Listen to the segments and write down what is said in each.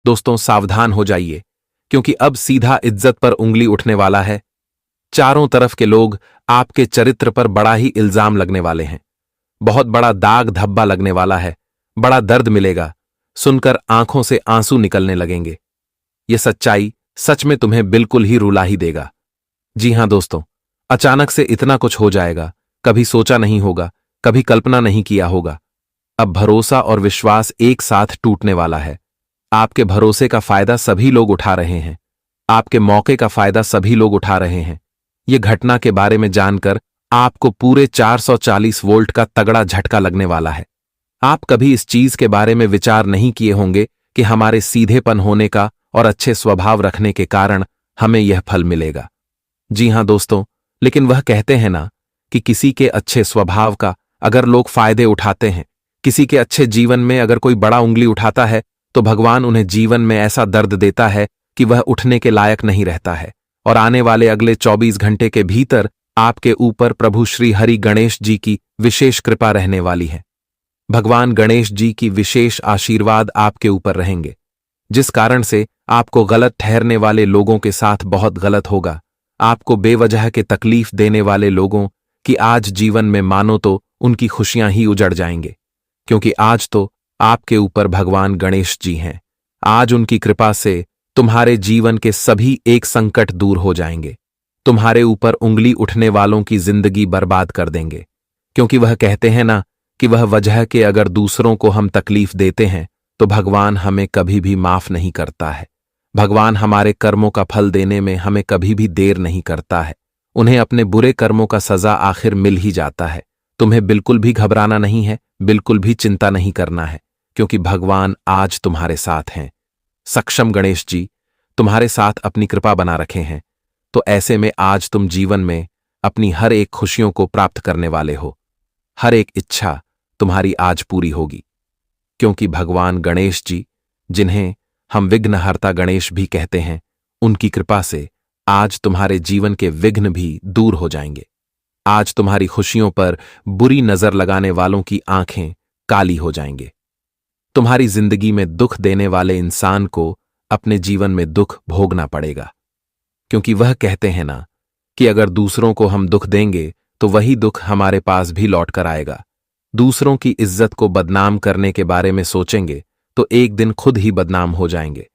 दोस्तों सावधान हो जाइए, क्योंकि अब सीधा इज्जत पर उंगली उठने वाला है। चारों तरफ के लोग आपके चरित्र पर बड़ा ही इल्जाम लगने वाले हैं। बहुत बड़ा दाग धब्बा लगने वाला है। बड़ा दर्द मिलेगा। सुनकर आंखों से आंसू निकलने लगेंगे। ये सच्चाई सच में तुम्हें बिल्कुल ही रुला ही देगा। जी हां दोस्तों, अचानक से इतना कुछ हो जाएगा, कभी सोचा नहीं होगा, कभी कल्पना नहीं किया होगा। अब भरोसा और विश्वास एक साथ टूटने वाला है। आपके भरोसे का फायदा सभी लोग उठा रहे हैं। आपके मौके का फायदा सभी लोग उठा रहे हैं। यह घटना के बारे में जानकर आपको पूरे 440 वोल्ट का तगड़ा झटका लगने वाला है। आप कभी इस चीज के बारे में विचार नहीं किए होंगे कि हमारे सीधेपन होने का और अच्छे स्वभाव रखने के कारण हमें यह फल मिलेगा। जी हां दोस्तों, लेकिन वह कहते हैं ना कि किसी के अच्छे स्वभाव का अगर लोग फायदे उठाते हैं, किसी के अच्छे जीवन में अगर कोई बड़ा उंगली उठाता है, तो भगवान उन्हें जीवन में ऐसा दर्द देता है कि वह उठने के लायक नहीं रहता है। और आने वाले अगले 24 घंटे के भीतर आपके ऊपर प्रभु श्री हरि गणेश जी की विशेष कृपा रहने वाली है। भगवान गणेश जी की विशेष आशीर्वाद आपके ऊपर रहेंगे, जिस कारण से आपको गलत ठहरने वाले लोगों के साथ बहुत गलत होगा। आपको बेवजह के तकलीफ देने वाले लोगों की आज जीवन में मानो तो उनकी खुशियां ही उजड़ जाएंगे, क्योंकि आज तो आपके ऊपर भगवान गणेश जी हैं। आज उनकी कृपा से तुम्हारे जीवन के सभी एक संकट दूर हो जाएंगे। तुम्हारे ऊपर उंगली उठने वालों की जिंदगी बर्बाद कर देंगे, क्योंकि वह कहते हैं ना कि वह वजह के अगर दूसरों को हम तकलीफ देते हैं तो भगवान हमें कभी भी माफ नहीं करता है। भगवान हमारे कर्मों का फल देने में हमें कभी भी देर नहीं करता है। उन्हें अपने बुरे कर्मों का सजा आखिर मिल ही जाता है। तुम्हें बिल्कुल भी घबराना नहीं है, बिल्कुल भी चिंता नहीं करना है, क्योंकि भगवान आज तुम्हारे साथ हैं। सक्षम गणेश जी तुम्हारे साथ अपनी कृपा बना रखे हैं। तो ऐसे में आज तुम जीवन में अपनी हर एक खुशियों को प्राप्त करने वाले हो। हर एक इच्छा तुम्हारी आज पूरी होगी, क्योंकि भगवान गणेश जी, जिन्हें हम विघ्नहर्ता गणेश भी कहते हैं, उनकी कृपा से आज तुम्हारे जीवन के विघ्न भी दूर हो जाएंगे। आज तुम्हारी खुशियों पर बुरी नजर लगाने वालों की आंखें काली हो जाएंगे। तुम्हारी जिंदगी में दुख देने वाले इंसान को अपने जीवन में दुख भोगना पड़ेगा, क्योंकि वह कहते हैं ना कि अगर दूसरों को हम दुख देंगे तो वही दुख हमारे पास भी लौट कर आएगा। दूसरों की इज्जत को बदनाम करने के बारे में सोचेंगे तो एक दिन खुद ही बदनाम हो जाएंगे।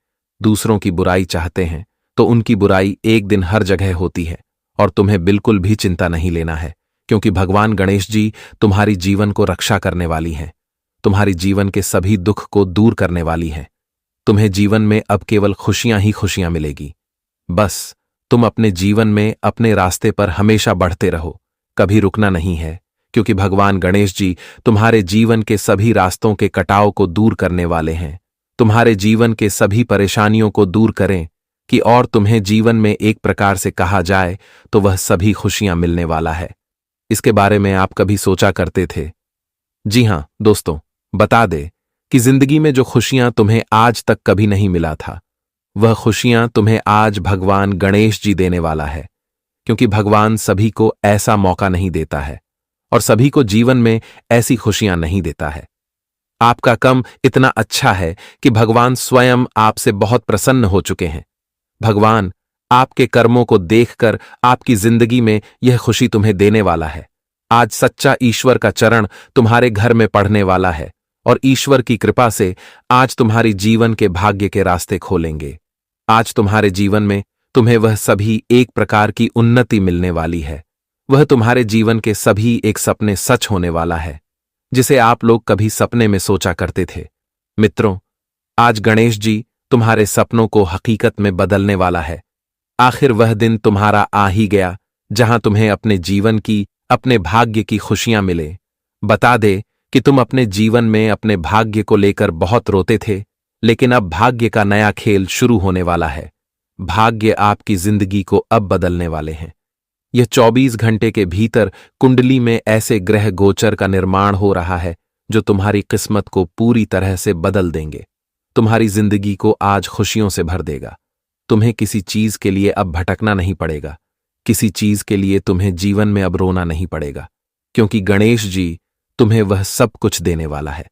दूसरों की बुराई चाहते हैं तो उनकी बुराई एक दिन हर जगह होती है, और तुम्हें बिल्कुल भी चिंता नहीं लेना है, क्योंकि भगवान गणेश जी तुम्हारी जीवन को रक्षा करने वाली हैं। तुम्हारी जीवन के सभी दुख को दूर करने वाली हैं। तुम्हें जीवन में अब केवल खुशियां ही खुशियां मिलेगी। बस तुम अपने जीवन में अपने रास्ते पर हमेशा बढ़ते रहो, कभी रुकना नहीं है, क्योंकि भगवान गणेश जी तुम्हारे जीवन के सभी रास्तों के कटाव को दूर करने वाले हैं। तुम्हारे जीवन के सभी परेशानियों को दूर करें कि और तुम्हें जीवन में एक प्रकार से कहा जाए तो वह सभी खुशियां मिलने वाला है। इसके बारे में आप कभी सोचा करते थे? जी हां दोस्तों, बता दे कि जिंदगी में जो खुशियां तुम्हें आज तक कभी नहीं मिला था, वह खुशियां तुम्हें आज भगवान गणेश जी देने वाला है, क्योंकि भगवान सभी को ऐसा मौका नहीं देता है और सभी को जीवन में ऐसी खुशियां नहीं देता है। आपका कर्म इतना अच्छा है कि भगवान स्वयं आपसे बहुत प्रसन्न हो चुके हैं। भगवान आपके कर्मों को देखकर आपकी जिंदगी में यह खुशी तुम्हें देने वाला है। आज सच्चा ईश्वर का चरण तुम्हारे घर में पड़ने वाला है, और ईश्वर की कृपा से आज तुम्हारी जीवन के भाग्य के रास्ते खोलेंगे। आज तुम्हारे जीवन में तुम्हें वह सभी एक प्रकार की उन्नति मिलने वाली है। वह तुम्हारे जीवन के सभी एक सपने सच होने वाला है, जिसे आप लोग कभी सपने में सोचा करते थे। मित्रों, आज गणेश जी तुम्हारे सपनों को हकीकत में बदलने वाला है। आखिर वह दिन तुम्हारा आ ही गया जहां तुम्हें अपने जीवन की, अपने भाग्य की खुशियां मिले। बता दे कि तुम अपने जीवन में अपने भाग्य को लेकर बहुत रोते थे, लेकिन अब भाग्य का नया खेल शुरू होने वाला है। भाग्य आपकी जिंदगी को अब बदलने वाले हैं। यह 24 घंटे के भीतर कुंडली में ऐसे ग्रह गोचर का निर्माण हो रहा है जो तुम्हारी किस्मत को पूरी तरह से बदल देंगे। तुम्हारी जिंदगी को आज खुशियों से भर देगा। तुम्हें किसी चीज के लिए अब भटकना नहीं पड़ेगा। किसी चीज के लिए तुम्हें जीवन में अब रोना नहीं पड़ेगा, क्योंकि गणेश जी तुम्हें वह सब कुछ देने वाला है।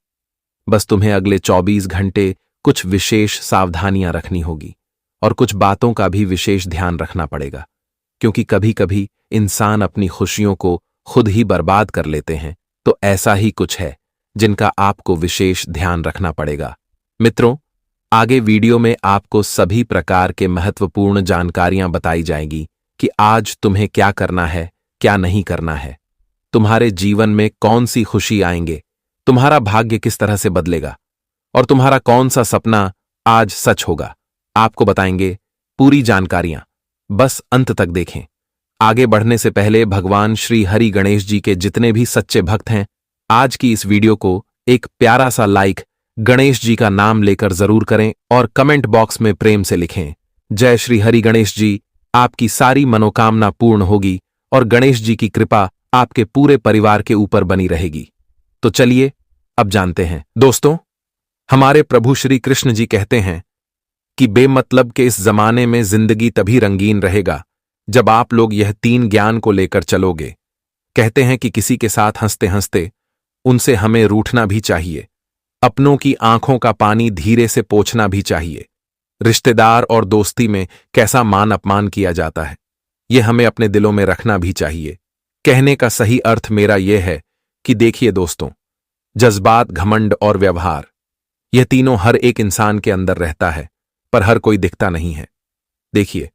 बस तुम्हें अगले 24 घंटे कुछ विशेष सावधानियां रखनी होगी और कुछ बातों का भी विशेष ध्यान रखना पड़ेगा, क्योंकि कभी कभी इंसान अपनी खुशियों को खुद ही बर्बाद कर लेते हैं। तो ऐसा ही कुछ है जिनका आपको विशेष ध्यान रखना पड़ेगा। मित्रों, आगे वीडियो में आपको सभी प्रकार के महत्वपूर्ण जानकारियां बताई जाएंगी कि आज तुम्हें क्या करना है, क्या नहीं करना है, तुम्हारे जीवन में कौन सी खुशी आएंगे, तुम्हारा भाग्य किस तरह से बदलेगा और तुम्हारा कौन सा सपना आज सच होगा। आपको बताएंगे पूरी जानकारियां, बस अंत तक देखें। आगे बढ़ने से पहले भगवान श्री हरि गणेश जी के जितने भी सच्चे भक्त हैं, आज की इस वीडियो को एक प्यारा सा लाइक गणेश जी का नाम लेकर जरूर करें और कमेंट बॉक्स में प्रेम से लिखें, जय श्री हरि गणेश जी। आपकी सारी मनोकामना पूर्ण होगी और गणेश जी की कृपा आपके पूरे परिवार के ऊपर बनी रहेगी। तो चलिए अब जानते हैं। दोस्तों, हमारे प्रभु श्री कृष्ण जी कहते हैं कि बेमतलब के इस जमाने में जिंदगी तभी रंगीन रहेगा जब आप लोग यह 3 ज्ञान को लेकर चलोगे। कहते हैं कि किसी के साथ हंसते हंसते उनसे हमें रूठना भी चाहिए, अपनों की आंखों का पानी धीरे से पोंछना भी चाहिए, रिश्तेदार और दोस्ती में कैसा मान अपमान किया जाता है यह हमें अपने दिलों में रखना भी चाहिए। कहने का सही अर्थ मेरा यह है कि देखिए दोस्तों, जज्बात, घमंड और व्यवहार, यह तीनों हर एक इंसान के अंदर रहता है, पर हर कोई दिखता नहीं है। देखिए,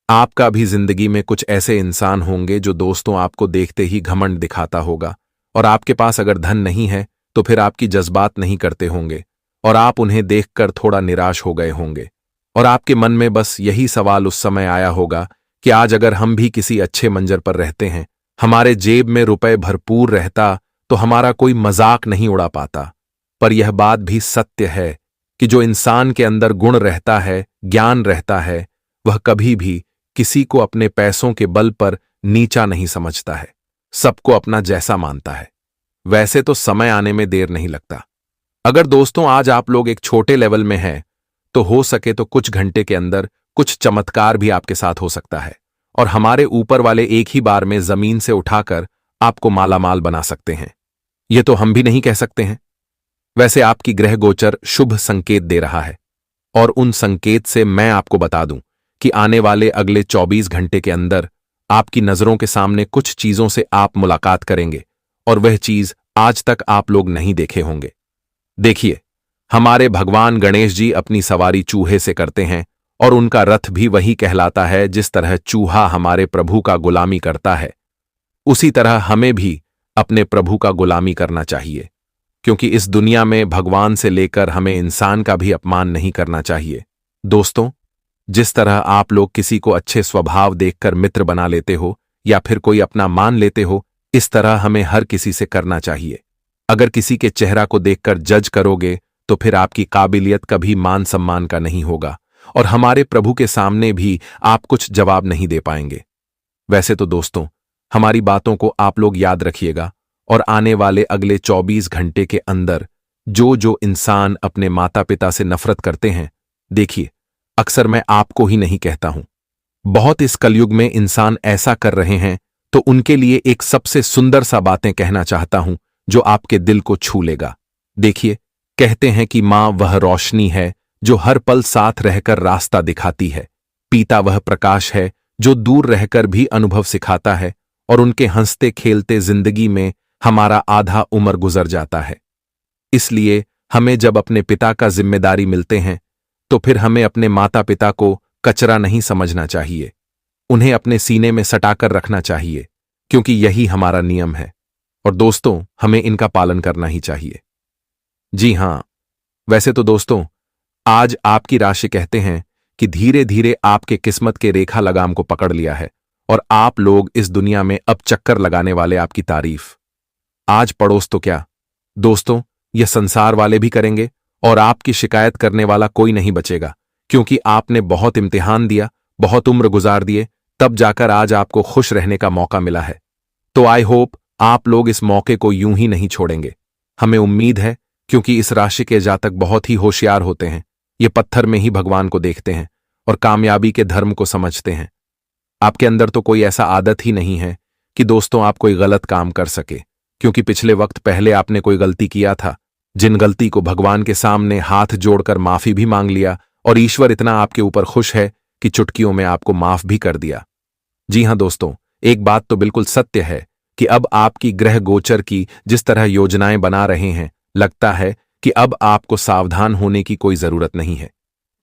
आपका भी जिंदगी में कुछ ऐसे इंसान होंगे जो दोस्तों आपको देखते ही घमंड दिखाता होगा, और आपके पास अगर धन नहीं है तो फिर आपकी जज्बात नहीं करते होंगे और आप उन्हें देखकर थोड़ा निराश हो गए होंगे और आपके मन में बस यही सवाल उस समय आया होगा कि आज अगर हम भी किसी अच्छे मंजर पर रहते हैं, हमारे जेब में रुपए भरपूर रहता, तो हमारा कोई मजाक नहीं उड़ा पाता। पर यह बात भी सत्य है कि जो इंसान के अंदर गुण रहता है, ज्ञान रहता है, वह कभी भी किसी को अपने पैसों के बल पर नीचा नहीं समझता है, सबको अपना जैसा मानता है। वैसे तो समय आने में देर नहीं लगता। अगर दोस्तों आज आप लोग एक छोटे लेवल में हैं, तो हो सके तो कुछ घंटे के अंदर कुछ चमत्कार भी आपके साथ हो सकता है और हमारे ऊपर वाले एक ही बार में जमीन से उठाकर आपको मालामाल बना सकते हैं। यह तो हम भी नहीं कह सकते हैं। वैसे आपकी ग्रह गोचर शुभ संकेत दे रहा है और उन संकेत से मैं आपको बता दूं कि आने वाले अगले 24 घंटे के अंदर आपकी नजरों के सामने कुछ चीजों से आप मुलाकात करेंगे और वह चीज आज तक आप लोग नहीं देखे होंगे। देखिए, हमारे भगवान गणेश जी अपनी सवारी चूहे से करते हैं और उनका रथ भी वही कहलाता है। जिस तरह चूहा हमारे प्रभु का गुलामी करता है, उसी तरह हमें भी अपने प्रभु का गुलामी करना चाहिए, क्योंकि इस दुनिया में भगवान से लेकर हमें इंसान का भी अपमान नहीं करना चाहिए। दोस्तों, जिस तरह आप लोग किसी को अच्छे स्वभाव देखकर मित्र बना लेते हो या फिर कोई अपना मान लेते हो, इस तरह हमें हर किसी से करना चाहिए। अगर किसी के चेहरा को देखकर जज करोगे तो फिर आपकी काबिलियत कभी मान सम्मान का नहीं होगा और हमारे प्रभु के सामने भी आप कुछ जवाब नहीं दे पाएंगे। वैसे तो दोस्तों, हमारी बातों को आप लोग याद रखिएगा और आने वाले अगले 24 घंटे के अंदर जो इंसान अपने माता पिता से नफरत करते हैं, देखिए, अक्सर मैं आपको ही नहीं कहता हूं, बहुत इस कलयुग में इंसान ऐसा कर रहे हैं, तो उनके लिए एक सबसे सुंदर सा बातें कहना चाहता हूं जो आपके दिल को छू लेगा। देखिए, कहते हैं कि मां वह रोशनी है जो हर पल साथ रहकर रास्ता दिखाती है, पिता वह प्रकाश है जो दूर रहकर भी अनुभव सिखाता है और उनके हंसते खेलते जिंदगी में हमारा आधा उम्र गुजर जाता है। इसलिए हमें जब अपने पिता का जिम्मेदारी मिलते हैं तो फिर हमें अपने माता पिता को कचरा नहीं समझना चाहिए, उन्हें अपने सीने में सटाकर रखना चाहिए, क्योंकि यही हमारा नियम है और दोस्तों, हमें इनका पालन करना ही चाहिए। जी हां, वैसे तो दोस्तों, आज आपकी राशि कहते हैं कि धीरे धीरे आपके किस्मत के रेखा लगाम को पकड़ लिया है और आप लोग इस दुनिया में अब चक्कर लगाने वाले आपकी तारीफ आज पड़ोस तो क्या दोस्तों, यह संसार वाले भी करेंगे और आपकी शिकायत करने वाला कोई नहीं बचेगा, क्योंकि आपने बहुत इम्तिहान दिया, बहुत उम्र गुजार दिए, तब जाकर आज आपको खुश रहने का मौका मिला है। तो आई होप आप लोग इस मौके को यूं ही नहीं छोड़ेंगे। हमें उम्मीद है, क्योंकि इस राशि के जातक बहुत ही होशियार होते हैं, ये पत्थर में ही भगवान को देखते हैं और कामयाबी के धर्म को समझते हैं। आपके अंदर तो कोई ऐसा आदत ही नहीं है कि दोस्तों आप कोई गलत काम कर सके, क्योंकि पिछले वक्त पहले आपने कोई गलती किया था जिन गलती को भगवान के सामने हाथ जोड़कर माफी भी मांग लिया और ईश्वर इतना आपके ऊपर खुश है कि चुटकियों में आपको माफ भी कर दिया। जी हां दोस्तों, एक बात तो बिल्कुल सत्य है कि अब आपकी ग्रह गोचर की जिस तरह योजनाएं बना रहे हैं, लगता है कि अब आपको सावधान होने की कोई जरूरत नहीं है,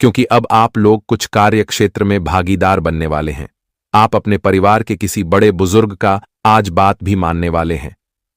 क्योंकि अब आप लोग कुछ कार्य क्षेत्र में भागीदार बनने वाले हैं। आप अपने परिवार के किसी बड़े बुजुर्ग का आज बात भी मानने वाले हैं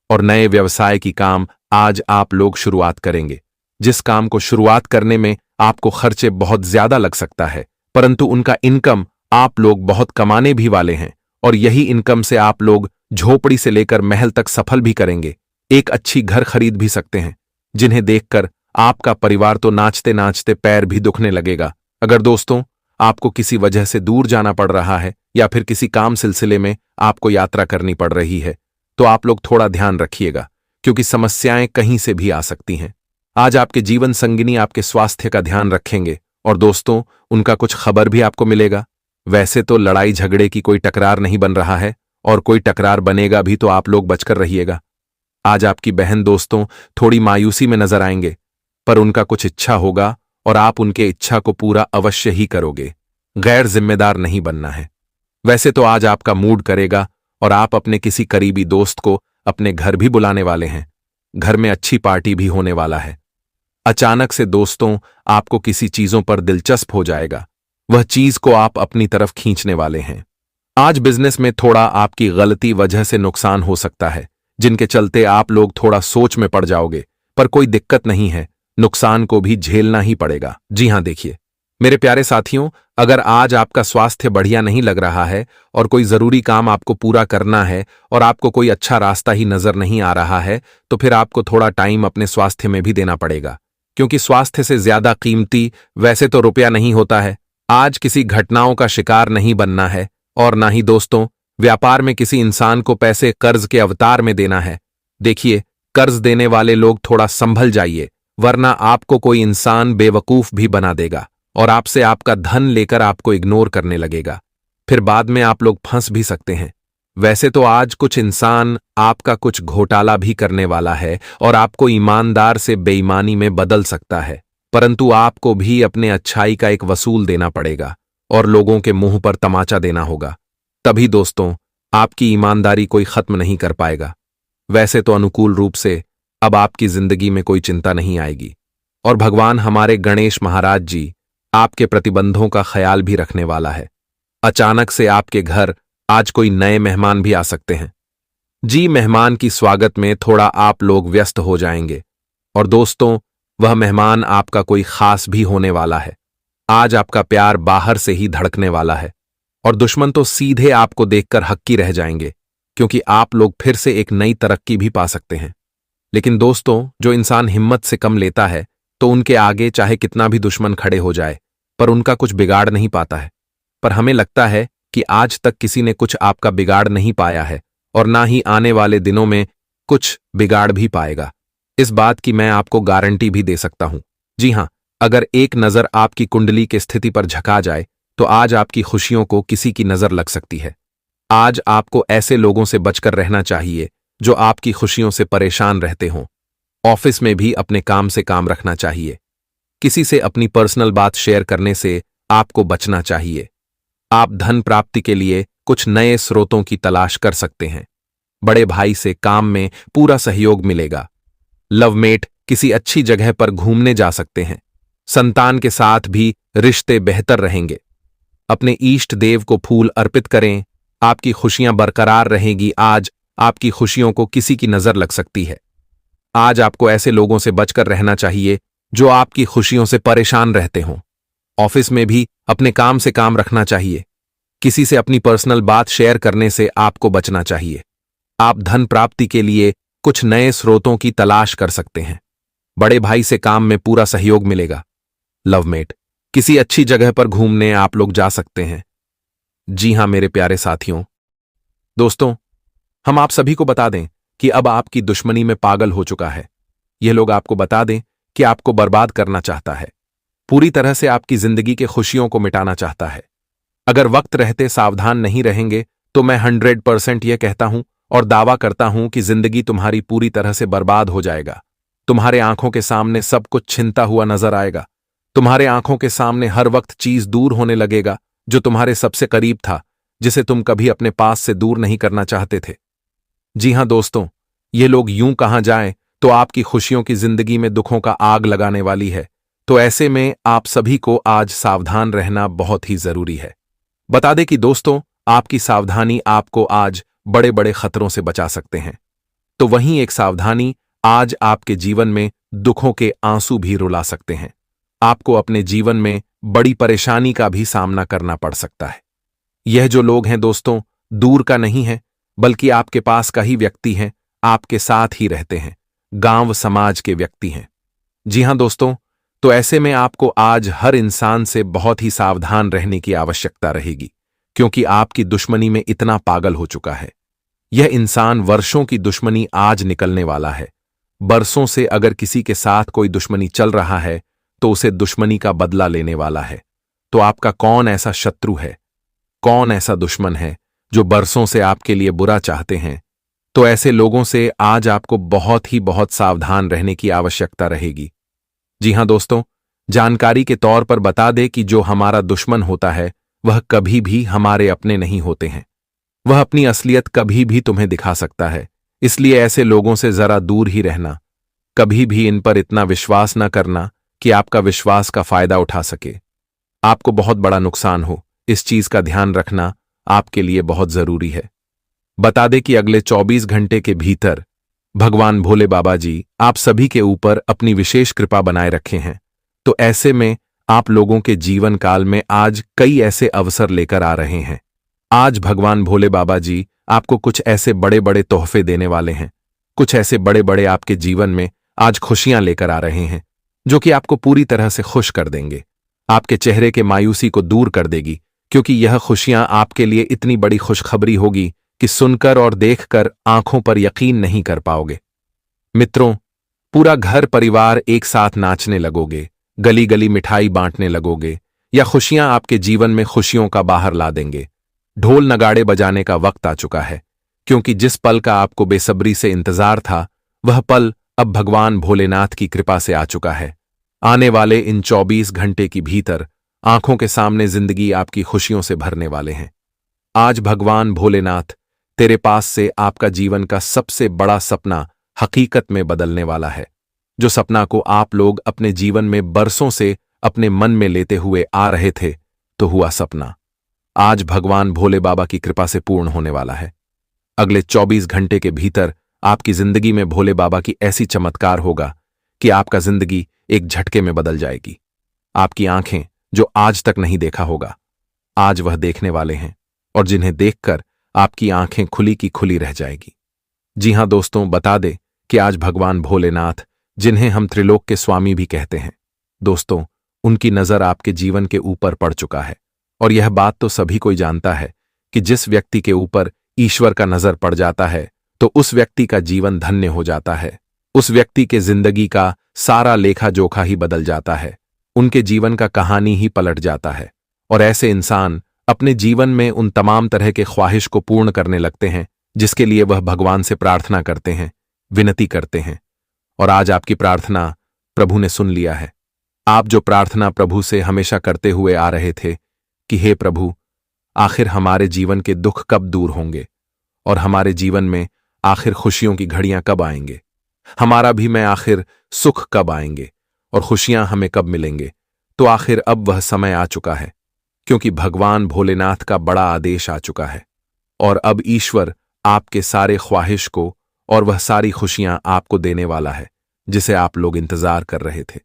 और नए व्यवसाय की काम आज आप लोग शुरुआत करेंगे। जिस काम को शुरुआत करने में आपको खर्चे बहुत ज्यादा लग सकता है, परंतु उनका इनकम आप लोग बहुत कमाने भी वाले हैं और यही इनकम से आप लोग झोपड़ी से लेकर महल तक सफल भी करेंगे। एक अच्छी घर खरीद भी सकते हैं, जिन्हें देखकर आपका परिवार तो नाचते नाचते पैर भी दुखने लगेगा। अगर दोस्तों आपको किसी वजह से दूर जाना पड़ रहा है या फिर किसी काम सिलसिले में आपको यात्रा करनी पड़ रही है, तो आप लोग थोड़ा ध्यान रखिएगा, क्योंकि समस्याएं कहीं से भी आ सकती हैं। आज आपके जीवन संगिनी आपके स्वास्थ्य का ध्यान रखेंगे और दोस्तों उनका कुछ खबर भी आपको मिलेगा। वैसे तो लड़ाई झगड़े की कोई टकरार नहीं बन रहा है और कोई टकरार बनेगा भी तो आप लोग बचकर रहिएगा। आज आपकी बहन दोस्तों थोड़ी मायूसी में नजर आएंगे, पर उनका कुछ इच्छा होगा और आप उनके इच्छा को पूरा अवश्य ही करोगे। गैर जिम्मेदार नहीं बनना है। वैसे तो आज आपका मूड करेगा और आप अपने किसी करीबी दोस्त को अपने घर भी बुलाने वाले हैं। घर में अच्छी पार्टी भी होने वाला है। अचानक से दोस्तों आपको किसी चीजों पर दिलचस्प हो जाएगा, वह चीज को आप अपनी तरफ खींचने वाले हैं। आज बिजनेस में थोड़ा आपकी गलती वजह से नुकसान हो सकता है, जिनके चलते आप लोग थोड़ा सोच में पड़ जाओगे, पर कोई दिक्कत नहीं है, नुकसान को भी झेलना ही पड़ेगा। जी हां, देखिए मेरे प्यारे साथियों, अगर आज आपका स्वास्थ्य बढ़िया नहीं लग रहा है और कोई जरूरी काम आपको पूरा करना है और आपको कोई अच्छा रास्ता ही नजर नहीं आ रहा है, तो फिर आपको थोड़ा टाइम अपने स्वास्थ्य में भी देना पड़ेगा, क्योंकि स्वास्थ्य से ज्यादा कीमती वैसे तो रुपया नहीं होता है। आज किसी घटनाओं का शिकार नहीं बनना है और ना ही दोस्तों व्यापार में किसी इंसान को पैसे कर्ज के अवतार में देना है। देखिए, कर्ज देने वाले लोग थोड़ा संभल जाइए, वरना आपको कोई इंसान बेवकूफ भी बना देगा और आपसे आपका धन लेकर आपको इग्नोर करने लगेगा। फिर बाद में आप लोग फंस भी सकते हैं। वैसे तो आज कुछ इंसान आपका कुछ घोटाला भी करने वाला है और आपको ईमानदार से बेईमानी में बदल सकता है, परंतु आपको भी अपने अच्छाई का एक वसूल देना पड़ेगा और लोगों के मुंह पर तमाचा देना होगा। तभी दोस्तों आपकी ईमानदारी कोई खत्म नहीं कर पाएगा। वैसे तो अनुकूल रूप से अब आपकी जिंदगी में कोई चिंता नहीं आएगी और भगवान हमारे गणेश महाराज जी आपके प्रतिबंधों का ख्याल भी रखने वाला है। अचानक से आपके घर आज कोई नए मेहमान भी आ सकते हैं। जी, मेहमान की स्वागत में थोड़ा आप लोग व्यस्त हो जाएंगे और दोस्तों वह मेहमान आपका कोई खास भी होने वाला है। आज आपका प्यार बाहर से ही धड़कने वाला है और दुश्मन तो सीधे आपको देखकर हक्की रह जाएंगे, क्योंकि आप लोग फिर से एक नई तरक्की भी पा सकते हैं। लेकिन दोस्तों जो इंसान हिम्मत से कम लेता है तो उनके आगे चाहे कितना भी दुश्मन खड़े हो जाए, पर उनका कुछ बिगाड़ नहीं पाता है। पर हमें लगता है कि आज तक किसी ने कुछ आपका बिगाड़ नहीं पाया है और ना ही आने वाले दिनों में कुछ बिगाड़ भी पाएगा। इस बात की मैं आपको गारंटी भी दे सकता हूं। जी हां, अगर एक नजर आपकी कुंडली की स्थिति पर झका जाए तो आज आपकी खुशियों को किसी की नजर लग सकती है। आज आपको ऐसे लोगों से बचकर रहना चाहिए जो आपकी खुशियों से परेशान रहते हों। ऑफिस में भी अपने काम से काम रखना चाहिए। किसी से अपनी पर्सनल बात शेयर करने से आपको बचना चाहिए। आप धन प्राप्ति के लिए कुछ नए स्रोतों की तलाश कर सकते हैं। बड़े भाई से काम में पूरा सहयोग मिलेगा। लवमेट किसी अच्छी जगह पर घूमने जा सकते हैं। संतान के साथ भी रिश्ते बेहतर रहेंगे। अपने इष्ट देव को फूल अर्पित करें, आपकी खुशियां बरकरार रहेंगी। आज आपकी खुशियों को किसी की नजर लग सकती है। आज आपको ऐसे लोगों से बचकर रहना चाहिए जो आपकी खुशियों से परेशान रहते हों। ऑफिस में भी अपने काम से काम रखना चाहिए। किसी से अपनी पर्सनल बात शेयर करने से आपको बचना चाहिए। आप धन प्राप्ति के लिए कुछ नए स्रोतों की तलाश कर सकते हैं। बड़े भाई से काम में पूरा सहयोग मिलेगा। लवमेट किसी अच्छी जगह पर घूमने आप लोग जा सकते हैं। जी हां मेरे प्यारे साथियों, दोस्तों हम आप सभी को बता दें कि अब आपकी दुश्मनी में पागल हो चुका है। यह लोग आपको बता दें कि आपको बर्बाद करना चाहता है, पूरी तरह से आपकी जिंदगी के खुशियों को मिटाना चाहता है। अगर वक्त रहते सावधान नहीं रहेंगे तो मैं 100% यह कहता हूं और दावा करता हूं कि जिंदगी तुम्हारी पूरी तरह से बर्बाद हो जाएगा तुम्हारे आंखों के सामने सब कुछ छिनता हुआ नजर आएगा। तुम्हारे आंखों के सामने हर वक्त चीज दूर होने लगेगा जो तुम्हारे सबसे करीब था, जिसे तुम कभी अपने पास से दूर नहीं करना चाहते थे। जी हां दोस्तों, ये लोग यूं कहां जाएं तो आपकी खुशियों की जिंदगी में दुखों का आग लगाने वाली है। तो ऐसे में आप सभी को आज सावधान रहना बहुत ही जरूरी है। बता दें कि दोस्तों, आपकी सावधानी आपको आज बड़े बड़े खतरों से बचा सकते हैं। तो वहीं एक सावधानी आज आपके जीवन में दुखों के आंसू भी रुला सकते हैं। आपको अपने जीवन में बड़ी परेशानी का भी सामना करना पड़ सकता है। यह जो लोग हैं दोस्तों, दूर का नहीं है, बल्कि आपके पास का ही व्यक्ति हैं, आपके साथ ही रहते हैं, गांव समाज के व्यक्ति हैं। जी हां दोस्तों, तो ऐसे में आपको आज हर इंसान से बहुत ही सावधान रहने की आवश्यकता रहेगी, क्योंकि आपकी दुश्मनी में इतना पागल हो चुका है। यह इंसान वर्षों की दुश्मनी आज निकलने वाला है। बरसों से अगर किसी के साथ कोई दुश्मनी चल रहा है तो उसे दुश्मनी का बदला लेने वाला है। तो आपका कौन ऐसा शत्रु है, कौन ऐसा दुश्मन है जो बरसों से आपके लिए बुरा चाहते हैं? तो ऐसे लोगों से आज आपको बहुत सावधान रहने की आवश्यकता रहेगी। जी हां दोस्तों, जानकारी के तौर पर बता दे कि जो हमारा दुश्मन होता है वह कभी भी हमारे अपने नहीं होते हैं। वह अपनी असलियत कभी भी तुम्हें दिखा सकता है, इसलिए ऐसे लोगों से जरा दूर ही रहना। कभी भी इन पर इतना विश्वास न करना कि आपका विश्वास का फायदा उठा सके, आपको बहुत बड़ा नुकसान हो। इस चीज का ध्यान रखना आपके लिए बहुत जरूरी है। बता दे कि अगले 24 घंटे के भीतर भगवान भोले बाबा जी आप सभी के ऊपर अपनी विशेष कृपा बनाए रखे हैं। तो ऐसे में आप लोगों के जीवन काल में आज कई ऐसे अवसर लेकर आ रहे हैं। आज भगवान भोले बाबा जी आपको कुछ ऐसे बड़े बड़े तोहफे देने वाले हैं। कुछ ऐसे बड़े बड़े आपके जीवन में आज खुशियां लेकर आ रहे हैं जो कि आपको पूरी तरह से खुश कर देंगे। आपके चेहरे के मायूसी को दूर कर देगी, क्योंकि यह खुशियां आपके लिए इतनी बड़ी खुशखबरी होगी कि सुनकर और देखकर आंखों पर यकीन नहीं कर पाओगे। मित्रों, पूरा घर परिवार एक साथ नाचने लगोगे, गली गली मिठाई बांटने लगोगे, या खुशियां आपके जीवन में खुशियों का बाहर ला देंगे। ढोल नगाड़े बजाने का वक्त आ चुका है, क्योंकि जिस पल का आपको बेसब्री से इंतजार था वह पल अब भगवान भोलेनाथ की कृपा से आ चुका है। आने वाले इन 24 घंटे की भीतर आंखों के सामने जिंदगी आपकी खुशियों से भरने वाले हैं। आज भगवान भोलेनाथ तेरे पास से आपका जीवन का सबसे बड़ा सपना हकीकत में बदलने वाला है। जो सपना को आप लोग अपने जीवन में बरसों से अपने मन में लेते हुए आ रहे थे, तो हुआ सपना आज भगवान भोले बाबा की कृपा से पूर्ण होने वाला है। अगले 24 घंटे के भीतर आपकी जिंदगी में भोले बाबा की ऐसी चमत्कार होगा कि आपका जिंदगी एक झटके में बदल जाएगी। आपकी आंखें जो आज तक नहीं देखा होगा, आज वह देखने वाले हैं, और जिन्हें देखकर आपकी आंखें खुली की खुली रह जाएगी। जी हां दोस्तों, बता दे कि आज भगवान भोलेनाथ, जिन्हें हम त्रिलोक के स्वामी भी कहते हैं, दोस्तों, उनकी नजर आपके जीवन के ऊपर पड़ चुका है। और यह बात तो सभी कोई जानता है कि जिस व्यक्ति के ऊपर ईश्वर का नजर पड़ जाता है तो उस व्यक्ति का जीवन धन्य हो जाता है। उस व्यक्ति के जिंदगी का सारा लेखा जोखा ही बदल जाता है, उनके जीवन का कहानी ही पलट जाता है। और ऐसे इंसान अपने जीवन में उन तमाम तरह के ख्वाहिश को पूर्ण करने लगते हैं जिसके लिए वह भगवान से प्रार्थना करते हैं, विनती करते हैं। और आज आपकी प्रार्थना प्रभु ने सुन लिया है। आप जो प्रार्थना प्रभु से हमेशा करते हुए आ रहे थे कि हे प्रभु, आखिर हमारे जीवन के दुख कब दूर होंगे और हमारे जीवन में आखिर खुशियों की घड़ियां कब आएंगे, हमारा भी में आखिर सुख कब आएंगे और खुशियां हमें कब मिलेंगे। तो आखिर अब वह समय आ चुका है, क्योंकि भगवान भोलेनाथ का बड़ा आदेश आ चुका है और अब ईश्वर आपके सारे ख्वाहिश को और वह सारी खुशियां आपको देने वाला है जिसे आप लोग इंतजार कर रहे थे।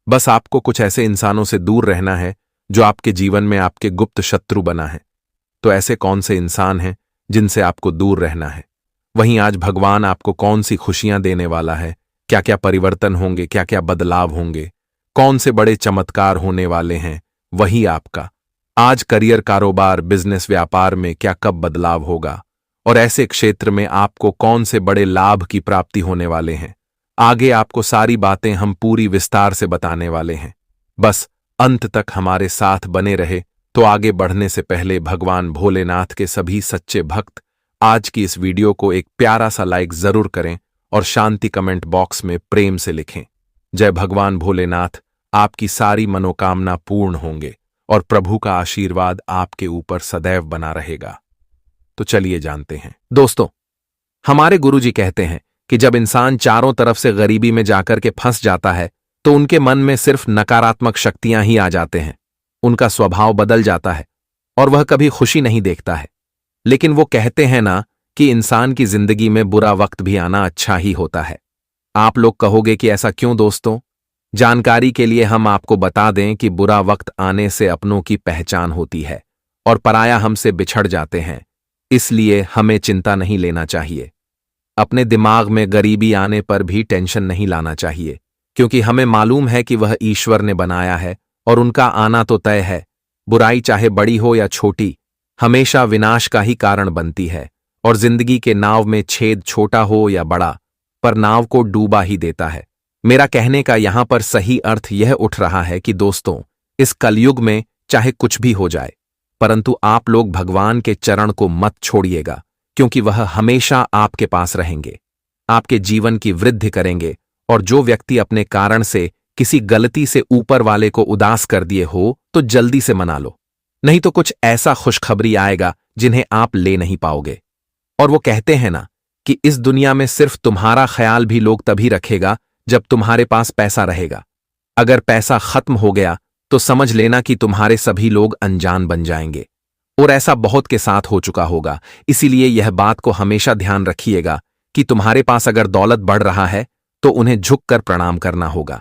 बस आपको कुछ ऐसे इंसानों से दूर रहना है जो आपके जीवन में आपके गुप्त शत्रु बना है। तो ऐसे कौन से इंसान हैं जिनसे आपको दूर रहना है? वहीं आज भगवान आपको कौन सी खुशियां देने वाला है, क्या क्या परिवर्तन होंगे, क्या क्या बदलाव होंगे, कौन से बड़े चमत्कार होने वाले हैं, वही आपका आज करियर, कारोबार, बिजनेस, व्यापार में क्या कब बदलाव होगा और ऐसे क्षेत्र में आपको कौन से बड़े लाभ की प्राप्ति होने वाले हैं। आगे आपको सारी बातें हम पूरी विस्तार से बताने वाले हैं। बस अंत तक हमारे साथ बने रहे। तो आगे बढ़ने से पहले भगवान भोलेनाथ के सभी सच्चे भक्त आज की इस वीडियो को एक प्यारा सा लाइक जरूर करें और शांति कमेंट बॉक्स में प्रेम से लिखें। जय भगवान भोलेनाथ, आपकी सारी मनोकामना पूर्ण होंगे और प्रभु का आशीर्वाद आपके ऊपर सदैव बना रहेगा। तो चलिए जानते हैं। दोस्तों, हमारे गुरुजी कहते हैं कि जब इंसान चारों तरफ से गरीबी में जाकर के फंस जाता है तो उनके मन में सिर्फ नकारात्मक शक्तियां ही आ जाते हैं। उनका स्वभाव बदल जाता है और वह कभी खुशी नहीं देखता है। लेकिन वो कहते हैं ना कि इंसान की जिंदगी में बुरा वक्त भी आना अच्छा ही होता है। आप लोग कहोगे कि ऐसा क्यों दोस्तों? जानकारी के लिए हम आपको बता दें कि बुरा वक्त आने से अपनों की पहचान होती है और पराया हमसे बिछड़ जाते हैं। इसलिए हमें चिंता नहीं लेना चाहिए। अपने दिमाग में गरीबी आने पर भी टेंशन नहीं लाना चाहिए, क्योंकि हमें मालूम है कि वह ईश्वर ने बनाया है और उनका आना तो तय है। बुराई चाहे बड़ी हो या छोटी, हमेशा विनाश का ही कारण बनती है और जिंदगी के नाव में छेद छोटा हो या बड़ा, पर नाव को डूबा ही देता है। मेरा कहने का यहां पर सही अर्थ यह उठ रहा है कि दोस्तों, इस कलयुग में चाहे कुछ भी हो जाए, परंतु आप लोग भगवान के चरण को मत छोड़िएगा, क्योंकि वह हमेशा आपके पास रहेंगे, आपके जीवन की वृद्धि करेंगे। और जो व्यक्ति अपने कारण से किसी गलती से ऊपर वाले को उदास कर दिए हो तो जल्दी से मना लो, नहीं तो कुछ ऐसा खुशखबरी आएगा जिन्हें आप ले नहीं पाओगे। और वो कहते हैं ना कि इस दुनिया में सिर्फ तुम्हारा ख्याल भी लोग तभी रखेगा जब तुम्हारे पास पैसा रहेगा। अगर पैसा खत्म हो गया तो समझ लेना कि तुम्हारे सभी लोग अनजान बन जाएंगे। और ऐसा बहुत के साथ हो चुका होगा। इसीलिए यह बात को हमेशा ध्यान रखिएगा कि तुम्हारे पास अगर दौलत बढ़ रहा है तो उन्हें झुककर प्रणाम करना होगा।